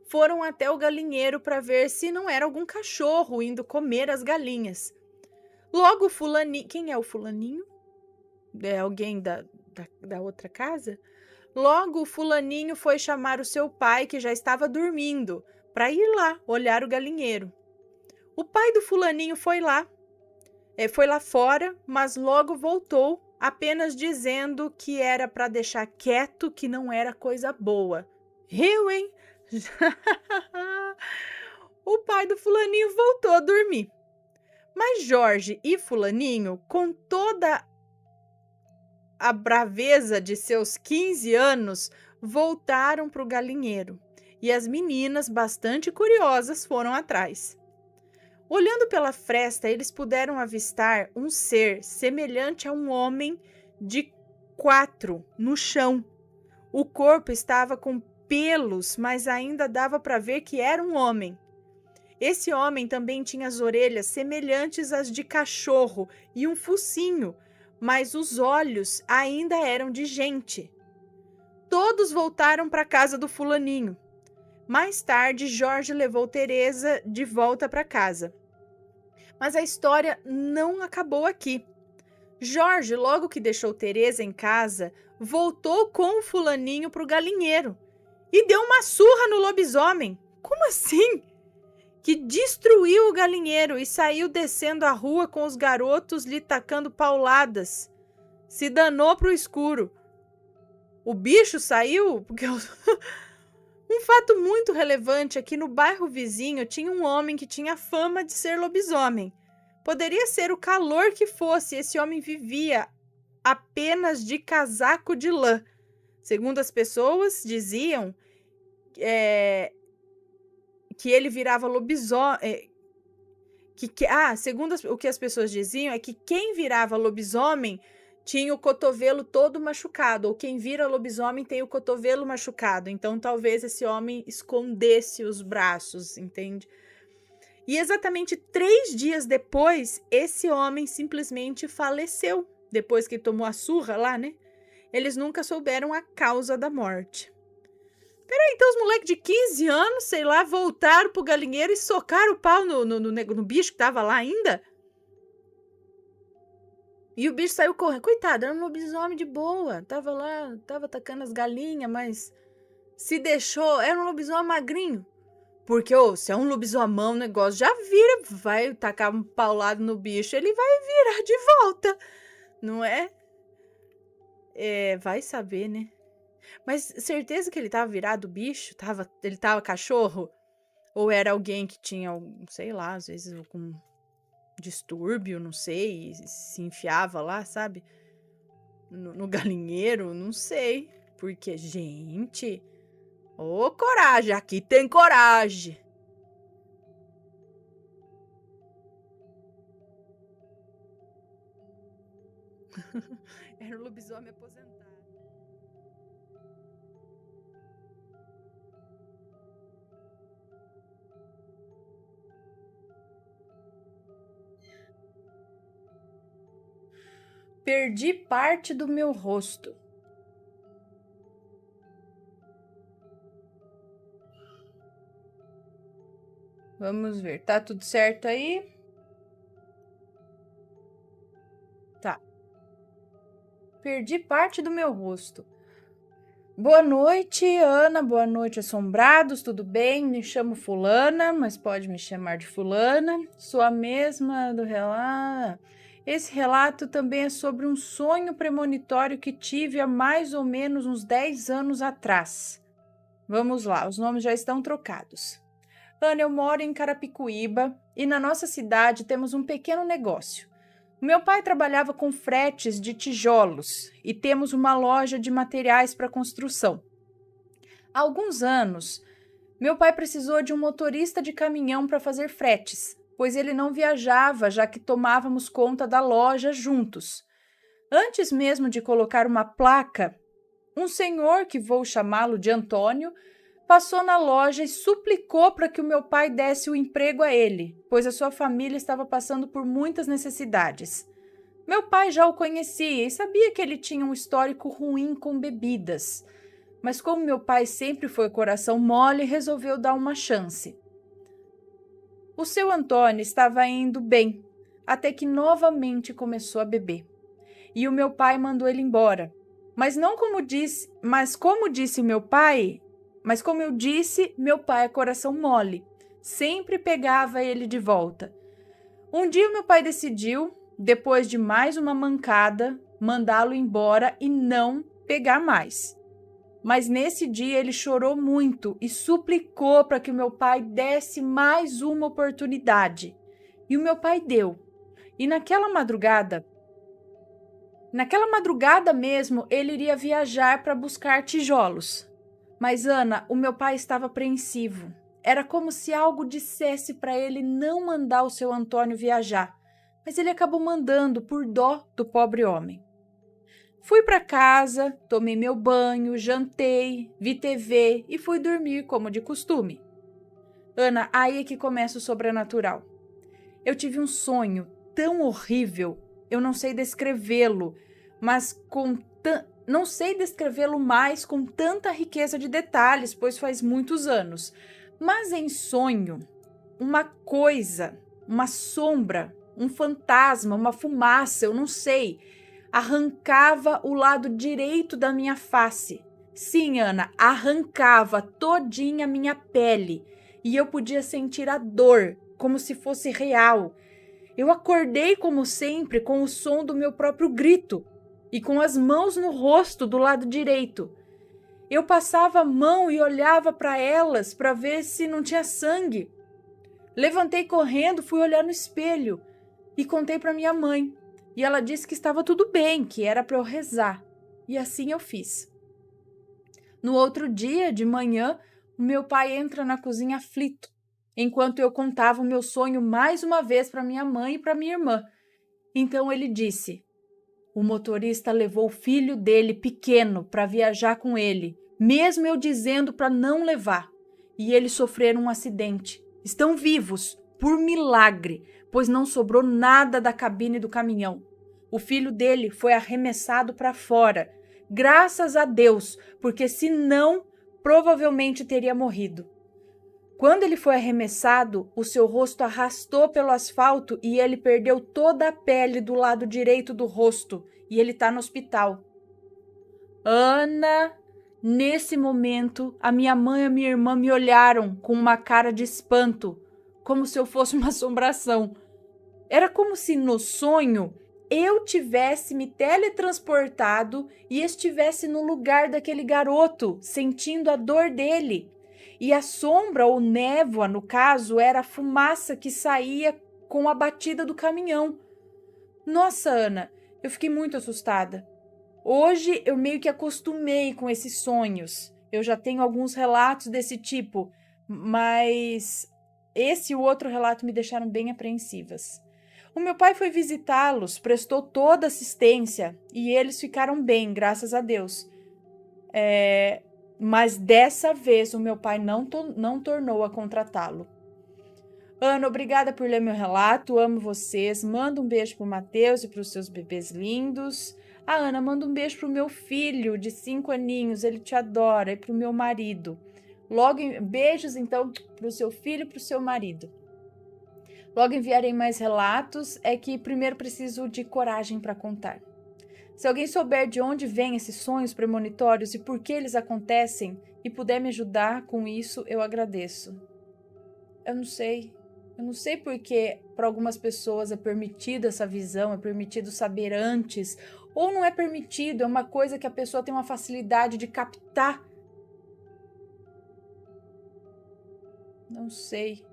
A: foram até o galinheiro para ver se não era algum cachorro indo comer as galinhas. Logo o fulaninho... Quem é o fulaninho? É alguém da outra casa? Logo o fulaninho foi chamar o seu pai, que já estava dormindo, para ir lá olhar o galinheiro. O pai do fulaninho foi lá fora, mas logo voltou, apenas dizendo que era para deixar quieto, que não era coisa boa. Riu, hein? O pai do fulaninho voltou a dormir. Mas Jorge e fulaninho, com toda a braveza de seus 15 anos, voltaram para o galinheiro. E as meninas, bastante curiosas, foram atrás. Olhando pela fresta, eles puderam avistar um ser semelhante a um homem de 4 no chão. O corpo estava com pelos, mas ainda dava para ver que era um homem. Esse homem também tinha as orelhas semelhantes às de cachorro e um focinho, mas os olhos ainda eram de gente. Todos voltaram para a casa do fulaninho. Mais tarde, Jorge levou Teresa de volta para casa. Mas a história não acabou aqui. Jorge, logo que deixou Teresa em casa, voltou com o fulaninho para o galinheiro e deu uma surra no lobisomem. Como assim? Que destruiu o galinheiro e saiu descendo a rua com os garotos lhe tacando pauladas. Se danou pro escuro. O bicho saiu porque... Um fato muito relevante é que no bairro vizinho tinha um homem que tinha fama de ser lobisomem. Poderia ser o calor que fosse, esse homem vivia apenas de casaco de lã. Segundo as pessoas diziam, que ele virava lobisomem. Segundo o que as pessoas diziam, é que quem virava lobisomem tinha o cotovelo todo machucado, ou quem vira lobisomem tem o cotovelo machucado. Então, talvez esse homem escondesse os braços, entende? E exatamente 3 dias depois, esse homem simplesmente faleceu. Depois que ele tomou a surra lá, né? Eles nunca souberam a causa da morte. Peraí, então os moleques de 15 anos, sei lá, voltaram pro galinheiro e socaram o pau no bicho que tava lá ainda? E o bicho saiu correndo. Coitado, era um lobisomem de boa. Tava lá, tava atacando as galinhas, mas se deixou, era um lobisomem magrinho. Porque, se é um lobisomão, o negócio já vira, vai tacar um paulado no bicho, ele vai virar de volta, não é? Vai saber, né? Mas certeza que ele tava virado bicho? Ele tava cachorro? Ou era alguém que tinha, sei lá, às vezes algum distúrbio, não sei, e se enfiava lá, sabe? No galinheiro, não sei. Porque, gente, coragem, aqui tem coragem. Era um lobisomem aposentado. Perdi parte do meu rosto. Vamos ver, tá tudo certo aí? Tá. Perdi parte do meu rosto. Boa noite, Ana. Boa noite, assombrados. Tudo bem? Me chamo Fulana, mas pode me chamar de Fulana. Sou a mesma do relato. Esse relato também é sobre um sonho premonitório que tive há mais ou menos uns 10 anos atrás. Vamos lá, os nomes já estão trocados. Ana, eu moro em Carapicuíba e na nossa cidade temos um pequeno negócio. Meu pai trabalhava com fretes de tijolos e temos uma loja de materiais para construção. Há alguns anos, meu pai precisou de um motorista de caminhão para fazer fretes, pois ele não viajava, já que tomávamos conta da loja juntos. Antes mesmo de colocar uma placa, um senhor, que vou chamá-lo de Antônio, passou na loja e suplicou para que o meu pai desse o emprego a ele, pois a sua família estava passando por muitas necessidades. Meu pai já o conhecia e sabia que ele tinha um histórico ruim com bebidas, mas como meu pai sempre foi coração mole, resolveu dar uma chance. O seu Antônio estava indo bem, até que novamente começou a beber. E o meu pai mandou ele embora. Mas como eu disse, meu pai é coração mole. Sempre pegava ele de volta. Um dia meu pai decidiu, depois de mais uma mancada, mandá-lo embora e não pegar mais. Mas nesse dia ele chorou muito e suplicou para que o meu pai desse mais uma oportunidade. E o meu pai deu. E naquela madrugada mesmo, ele iria viajar para buscar tijolos. Mas, Ana, o meu pai estava apreensivo. Era como se algo dissesse para ele não mandar o seu Antônio viajar. Mas ele acabou mandando por dó do pobre homem. Fui para casa, tomei meu banho, jantei, vi TV e fui dormir como de costume. Ana, aí é que começa o sobrenatural. Eu tive um sonho tão horrível, eu não sei descrevê-lo, não sei descrevê-lo mais com tanta riqueza de detalhes, pois faz muitos anos. Mas em sonho, uma coisa, uma sombra, um fantasma, uma fumaça, eu não sei, arrancava o lado direito da minha face. Sim, Ana, arrancava todinha a minha pele e eu podia sentir a dor como se fosse real. Eu acordei, como sempre, com o som do meu próprio grito e com as mãos no rosto do lado direito. Eu passava a mão e olhava para elas para ver se não tinha sangue. Levantei correndo, fui olhar no espelho e contei para minha mãe. E ela disse que estava tudo bem, que era para eu rezar. E assim eu fiz. No outro dia, de manhã, o meu pai entra na cozinha aflito, enquanto eu contava o meu sonho mais uma vez para minha mãe e para minha irmã. Então ele disse: o motorista levou o filho dele pequeno para viajar com ele, mesmo eu dizendo para não levar. E eles sofreram um acidente. Estão vivos, por milagre, pois não sobrou nada da cabine do caminhão. O filho dele foi arremessado para fora, graças a Deus, porque senão provavelmente teria morrido. Quando ele foi arremessado, o seu rosto arrastou pelo asfalto e ele perdeu toda a pele do lado direito do rosto e ele está no hospital. Ana, nesse momento, a minha mãe e a minha irmã me olharam com uma cara de espanto, como se eu fosse uma assombração. Era como se no sonho eu tivesse me teletransportado e estivesse no lugar daquele garoto, sentindo a dor dele. E a sombra ou névoa, no caso, era a fumaça que saía com a batida do caminhão. Nossa, Ana, eu fiquei muito assustada. Hoje eu meio que acostumei com esses sonhos. Eu já tenho alguns relatos desse tipo, mas esse e o outro relato me deixaram bem apreensivas. O meu pai foi visitá-los, prestou toda assistência e eles ficaram bem, graças a Deus. Mas dessa vez o meu pai não tornou a contratá-lo. Ana, obrigada por ler meu relato, amo vocês. Manda um beijo pro Matheus e pros seus bebês lindos. A Ana, manda um beijo pro meu filho de 5 aninhos, ele te adora, e pro meu marido. Beijos então pro seu filho e pro seu marido. Logo enviarei mais relatos, é que primeiro preciso de coragem para contar. Se alguém souber de onde vêm esses sonhos premonitórios e por que eles acontecem e puder me ajudar com isso, eu agradeço. Eu não sei. Eu não sei porque para algumas pessoas é permitido essa visão, é permitido saber antes, ou não é permitido, é uma coisa que a pessoa tem uma facilidade de captar. Não sei.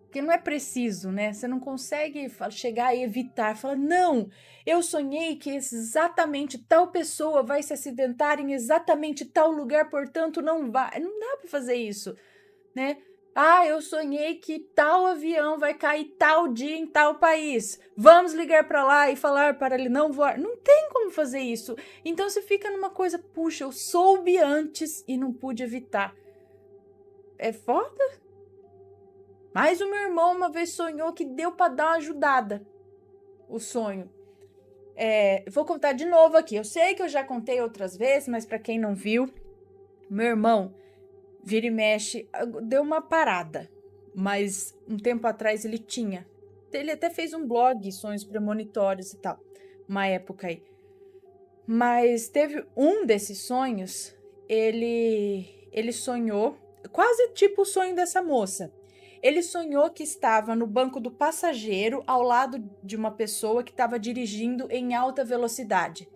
A: Porque não é preciso, né? Você não consegue chegar e evitar. Falar, não, eu sonhei que exatamente tal pessoa vai se acidentar em exatamente tal lugar, portanto não vai. Não dá para fazer isso, né? Ah, eu sonhei que tal avião vai cair tal dia em tal país. Vamos ligar para lá e falar para ele não voar. Não tem como fazer isso. Então você fica numa coisa, puxa, eu soube antes e não pude evitar. É foda? Mas o meu irmão uma vez sonhou que deu para dar uma ajudada. O sonho. Vou contar de novo aqui. Eu sei que eu já contei outras vezes, mas para quem não viu, meu irmão, vira e mexe, deu uma parada. Mas um tempo atrás ele tinha. Ele até fez um blog, sonhos premonitórios e tal. Uma época aí. Mas teve um desses sonhos, ele sonhou, quase tipo o sonho dessa moça. Ele sonhou que estava no banco do passageiro ao lado de uma pessoa que estava dirigindo em alta velocidade.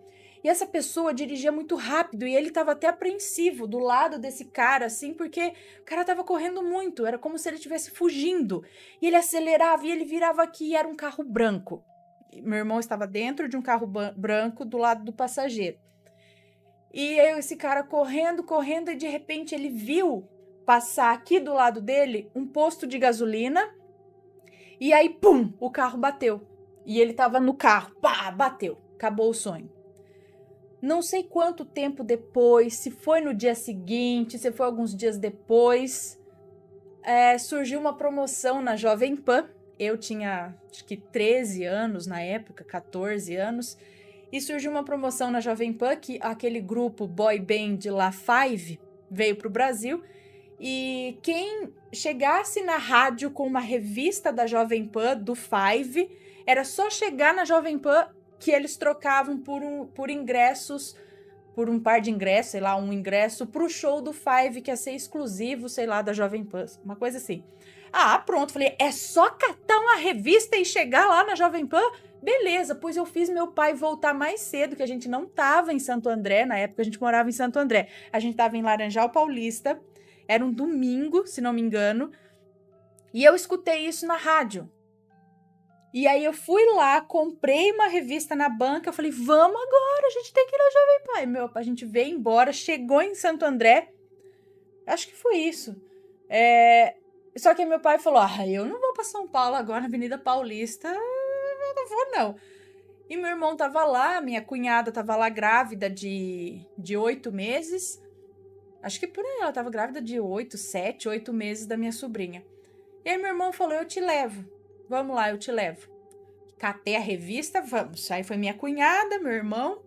A: E essa pessoa dirigia muito rápido e ele estava até apreensivo do lado desse cara, assim, porque o cara estava correndo muito, era como se ele estivesse fugindo. E ele acelerava e ele virava aqui e era um carro branco. Meu irmão estava dentro de um carro branco do lado do passageiro. E aí esse cara correndo, correndo, e de repente ele viu passar aqui do lado dele um posto de gasolina. E aí, pum, o carro bateu. E ele tava no carro, pá, bateu. Acabou o sonho. Não sei quanto tempo depois, se foi no dia seguinte, se foi alguns dias depois, surgiu uma promoção na Jovem Pan. Eu tinha, acho que 13 anos na época, 14 anos. E surgiu uma promoção na Jovem Pan que aquele grupo boy band lá, Five, veio pro Brasil. E quem chegasse na rádio com uma revista da Jovem Pan, do Five, era só chegar na Jovem Pan que eles trocavam por ingressos, por um par de ingressos, sei lá, um ingresso pro show do Five, que ia ser exclusivo, sei lá, da Jovem Pan, uma coisa assim. Ah, pronto, falei, é só catar uma revista e chegar lá na Jovem Pan? Beleza, pois eu fiz meu pai voltar mais cedo, que a gente não tava em Santo André, na época a gente morava em Santo André, a gente tava em Laranjal Paulista. Era um domingo, se não me engano, e eu escutei isso na rádio. E aí eu fui lá, comprei uma revista na banca, falei, vamos agora, a gente tem que ir na Jovem Pan. A gente veio embora, chegou em Santo André, acho que foi isso. Só que meu pai falou, eu não vou para São Paulo agora, na Avenida Paulista, eu não vou não. E meu irmão tava lá, minha cunhada tava lá grávida de 8 meses, acho que por aí, ela tava grávida de 7, 8 meses da minha sobrinha. E aí meu irmão falou, eu te levo. Vamos lá, eu te levo. Catei a revista, vamos. Aí foi minha cunhada, meu irmão,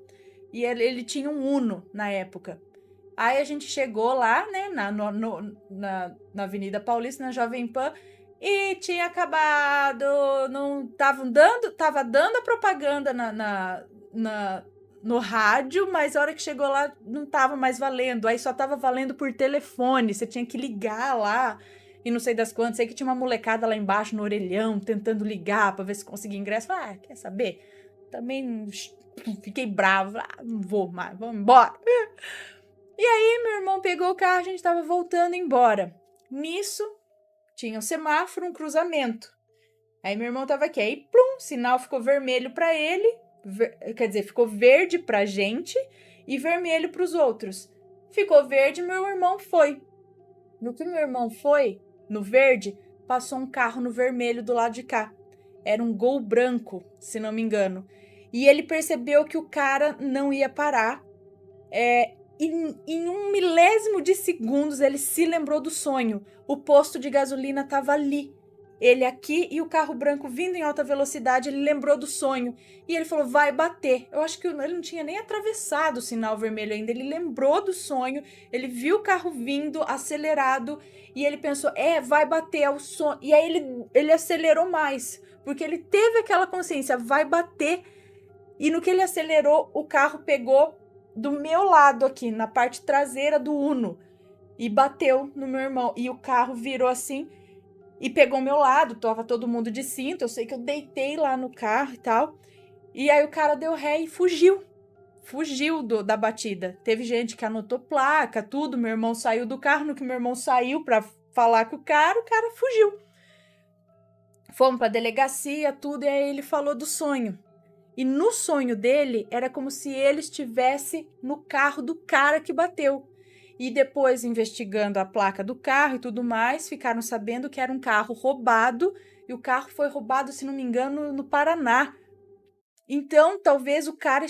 A: e ele tinha um Uno na época. Aí a gente chegou lá, né, na Avenida Paulista, na Jovem Pan, e tinha acabado, não tava dando a propaganda no rádio, mas a hora que chegou lá não tava mais valendo, aí só tava valendo por telefone, você tinha que ligar lá, e não sei das quantas, sei que tinha uma molecada lá embaixo no orelhão, tentando ligar pra ver se conseguia ingresso, quer saber? Também fiquei brava, não vou mais, vamos embora. E aí meu irmão pegou o carro, a gente tava voltando embora. Nisso, tinha um semáforo, um cruzamento. Aí meu irmão tava aqui, aí plum, sinal ficou vermelho pra ele, quer dizer, ficou verde pra gente e vermelho pros outros. Ficou verde, meu irmão foi. No que meu irmão foi, no verde, passou um carro no vermelho do lado de cá. Era um Gol branco, se não me engano. E ele percebeu que o cara não ia parar. Em um milésimo de segundos, ele se lembrou do sonho. O posto de gasolina estava ali. ele aqui e o carro branco vindo em alta velocidade, ele lembrou do sonho. E ele falou, vai bater. Eu acho que ele não tinha nem atravessado o sinal vermelho ainda. Ele lembrou do sonho, ele viu o carro vindo, acelerado, e ele pensou, vai bater, é o sonho. E aí ele acelerou mais, porque ele teve aquela consciência, vai bater. E no que ele acelerou, o carro pegou do meu lado aqui, na parte traseira do Uno, e bateu no meu irmão. E o carro virou assim e pegou o meu lado, tava todo mundo de cinto, eu sei que eu deitei lá no carro e tal. E aí o cara deu ré e fugiu da batida. Teve gente que anotou placa, tudo, meu irmão saiu do carro, no que meu irmão saiu pra falar com o cara fugiu. Fomos pra delegacia, tudo, e aí ele falou do sonho. E no sonho dele, era como se ele estivesse no carro do cara que bateu. E depois, investigando a placa do carro e tudo mais, ficaram sabendo que era um carro roubado. E o carro foi roubado, se não me engano, no Paraná. Então, talvez o cara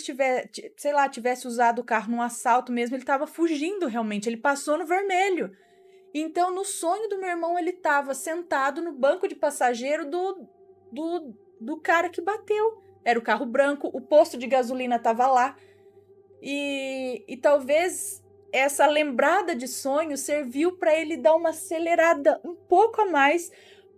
A: tivesse usado o carro num assalto mesmo. Ele estava fugindo realmente, ele passou no vermelho. Então, no sonho do meu irmão, ele estava sentado no banco de passageiro do cara que bateu. Era o carro branco, o posto de gasolina estava lá. E talvez essa lembrada de sonho serviu para ele dar uma acelerada um pouco a mais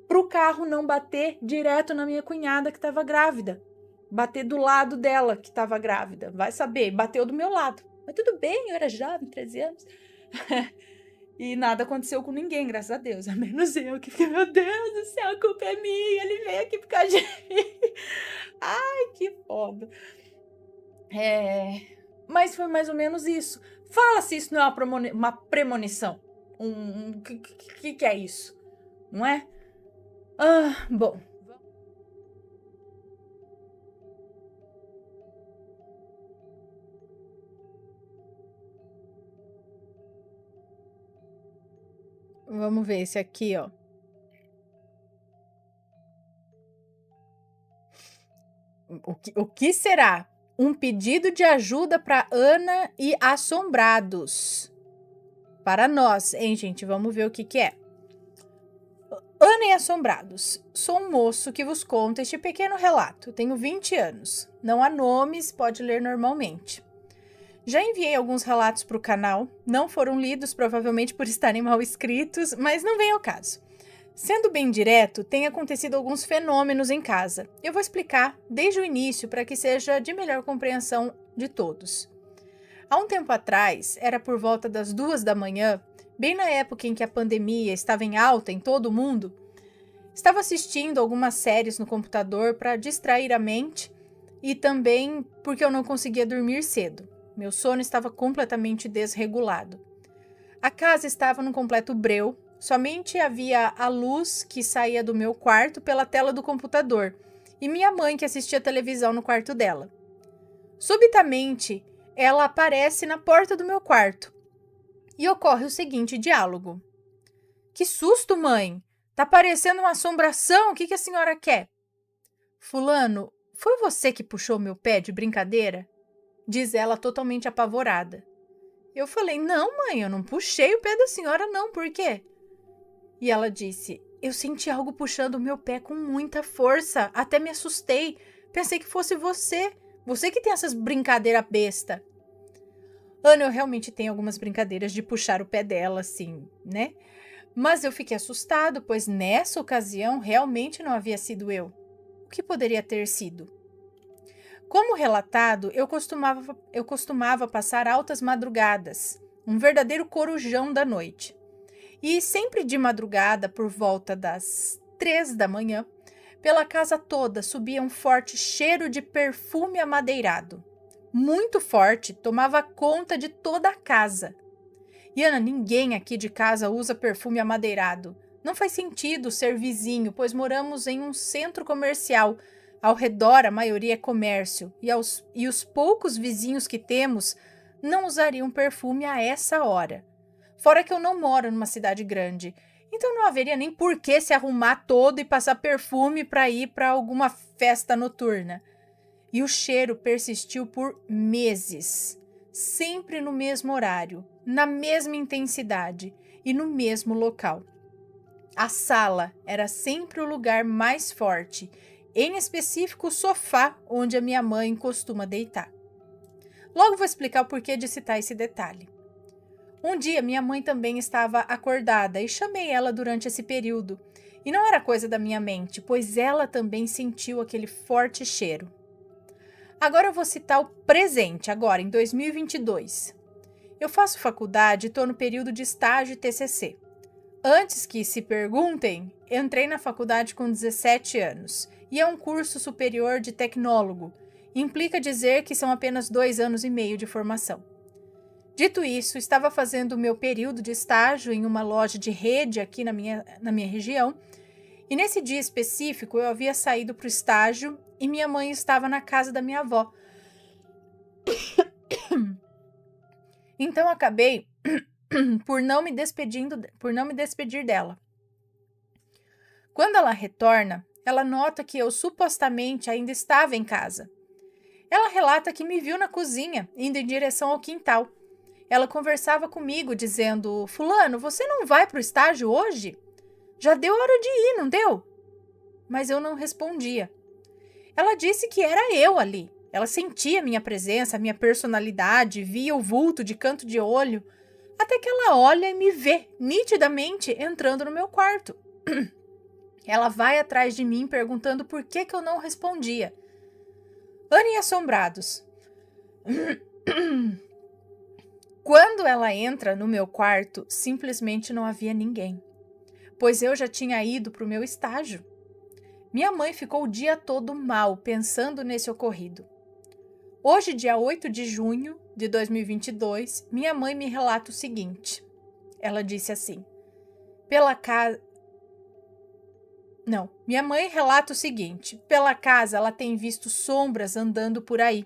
A: para o carro não bater direto na minha cunhada que estava grávida. Bater do lado dela que estava grávida. Vai saber, bateu do meu lado. Mas tudo bem, eu era jovem, 13 anos. E nada aconteceu com ninguém, graças a Deus. A menos eu, que fiquei, meu Deus do céu, a culpa é minha. Ele veio aqui por causa de mim. Ai, que foda. Mas foi mais ou menos isso. Fala se isso não é uma premonição. Que é isso? Não é? Bom. Vamos ver esse aqui, ó. O que será? Um pedido de ajuda para Ana e Assombrados. Para nós, hein, gente? Vamos ver o que é. Ana e Assombrados. Sou um moço que vos conta este pequeno relato. Tenho 20 anos. Não há nomes, pode ler normalmente. Já enviei alguns relatos para o canal. Não foram lidos, provavelmente por estarem mal escritos, mas não vem ao caso. Sendo bem direto, tem acontecido alguns fenômenos em casa. Eu vou explicar desde o início para que seja de melhor compreensão de todos. Há um tempo atrás, era por volta das 2 da manhã, bem na época em que a pandemia estava em alta em todo o mundo, estava assistindo algumas séries no computador para distrair a mente e também porque eu não conseguia dormir cedo. Meu sono estava completamente desregulado. A casa estava num completo breu. Somente havia a luz que saía do meu quarto pela tela do computador e minha mãe que assistia televisão no quarto dela. Subitamente, ela aparece na porta do meu quarto e ocorre o seguinte diálogo. Que susto, mãe! Tá parecendo uma assombração, o que a senhora quer? Fulano, foi você que puxou meu pé de brincadeira? Diz ela totalmente apavorada. Eu falei, não, mãe, eu não puxei o pé da senhora não, por quê? E ela disse, eu senti algo puxando o meu pé com muita força, até me assustei. Pensei que fosse você que tem essas brincadeiras besta. Ana, eu realmente tenho algumas brincadeiras de puxar o pé dela, assim, né? Mas eu fiquei assustado, pois nessa ocasião realmente não havia sido eu. O que poderia ter sido? Como relatado, eu costumava passar altas madrugadas, um verdadeiro corujão da noite. E sempre de madrugada, por volta das 3 da manhã, pela casa toda subia um forte cheiro de perfume amadeirado. Muito forte, tomava conta de toda a casa. E Ana, ninguém aqui de casa usa perfume amadeirado. Não faz sentido ser vizinho, pois moramos em um centro comercial. Ao redor, a maioria é comércio, e os poucos vizinhos que temos não usariam perfume a essa hora. Fora que eu não moro numa cidade grande, então não haveria nem por que se arrumar todo e passar perfume para ir para alguma festa noturna. E o cheiro persistiu por meses, sempre no mesmo horário, na mesma intensidade e no mesmo local. A sala era sempre o lugar mais forte, em específico o sofá onde a minha mãe costuma deitar. Logo vou explicar o porquê de citar esse detalhe. Um dia minha mãe também estava acordada e chamei ela durante esse período. E não era coisa da minha mente, pois ela também sentiu aquele forte cheiro. Agora eu vou citar o presente, agora em 2022. Eu faço faculdade e estou no período de estágio e TCC. Antes que se perguntem, entrei na faculdade com 17 anos e é um curso superior de tecnólogo. Implica dizer que são apenas 2 anos e meio de formação. Dito isso, estava fazendo o meu período de estágio em uma loja de rede aqui na minha região e nesse dia específico eu havia saído para o estágio e minha mãe estava na casa da minha avó. Então acabei por não me despedir dela. Quando ela retorna, ela nota que eu supostamente ainda estava em casa. Ela relata que me viu na cozinha, indo em direção ao quintal. Ela conversava comigo, dizendo: "Fulano, você não vai para o estágio hoje? Já deu hora de ir, não deu?" Mas eu não respondia. Ela disse que era eu ali. Ela sentia minha presença, minha personalidade, via o vulto de canto de olho, até que ela olha e me vê nitidamente entrando no meu quarto. Ela vai atrás de mim perguntando por que eu não respondia. Ana e assombrados. Quando ela entra no meu quarto, simplesmente não havia ninguém, pois eu já tinha ido para o meu estágio. Minha mãe ficou o dia todo mal pensando nesse ocorrido. Hoje, dia 8 de junho de 2022, minha mãe me relata o seguinte. Ela disse assim: minha mãe relata o seguinte: pela casa ela tem visto sombras andando por aí.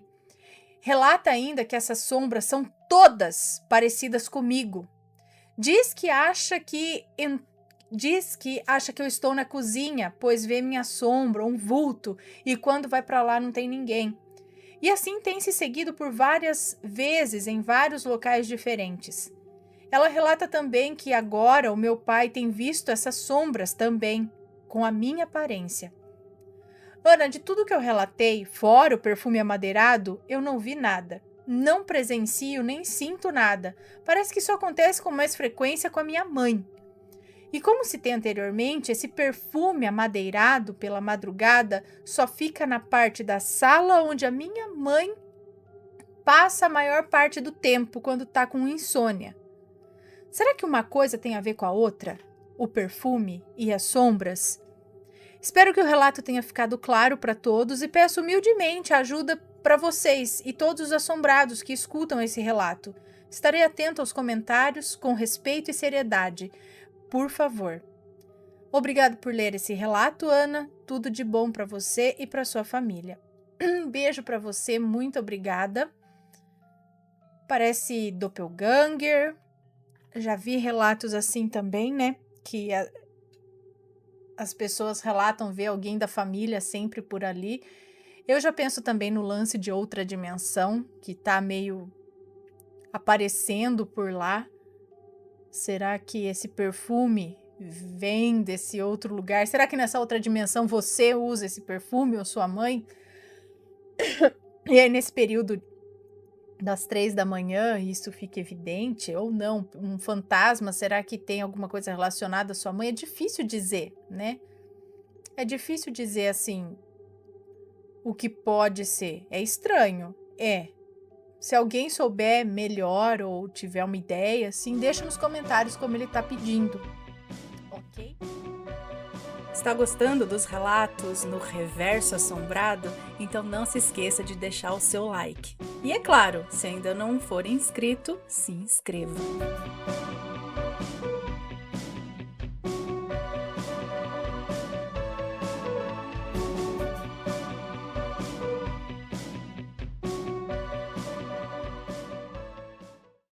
A: Relata ainda que essas sombras são todas parecidas comigo. Diz que acha que eu estou na cozinha, pois vê minha sombra, um vulto, e quando vai para lá não tem ninguém. E assim tem se seguido por várias vezes em vários locais diferentes. Ela relata também que agora o meu pai tem visto essas sombras também, com a minha aparência. Ana, de tudo que eu relatei, fora o perfume amadeirado, eu não vi nada. Não presencio nem sinto nada. Parece que isso acontece com mais frequência com a minha mãe. E como citei anteriormente, esse perfume amadeirado pela madrugada só fica na parte da sala onde a minha mãe passa a maior parte do tempo quando está com insônia. Será que uma coisa tem a ver com a outra? O perfume e as sombras? Espero que o relato tenha ficado claro para todos e peço humildemente ajuda para vocês e todos os assombrados que escutam esse relato. Estarei atento aos comentários com respeito e seriedade. Por favor. Obrigado por ler esse relato, Ana. Tudo de bom para você e para sua família. Um beijo para você, muito obrigada. Parece doppelganger. Já vi relatos assim também, né? Que as pessoas relatam ver alguém da família sempre por ali. Eu já penso também no lance de outra dimensão, que tá meio aparecendo por lá. Será que esse perfume vem desse outro lugar? Será que nessa outra dimensão você usa esse perfume ou sua mãe? E aí nesse período das 3 da manhã isso fica evidente ou não? Um fantasma, será que tem alguma coisa relacionada à sua mãe? É difícil dizer, né? É difícil dizer assim o que pode ser. É estranho, Se alguém souber melhor ou tiver uma ideia, assim, deixa nos comentários como ele está pedindo, ok? Está gostando dos relatos no Reverso Assombrado? Então não se esqueça de deixar o seu like. E é claro, se ainda não for inscrito, se inscreva.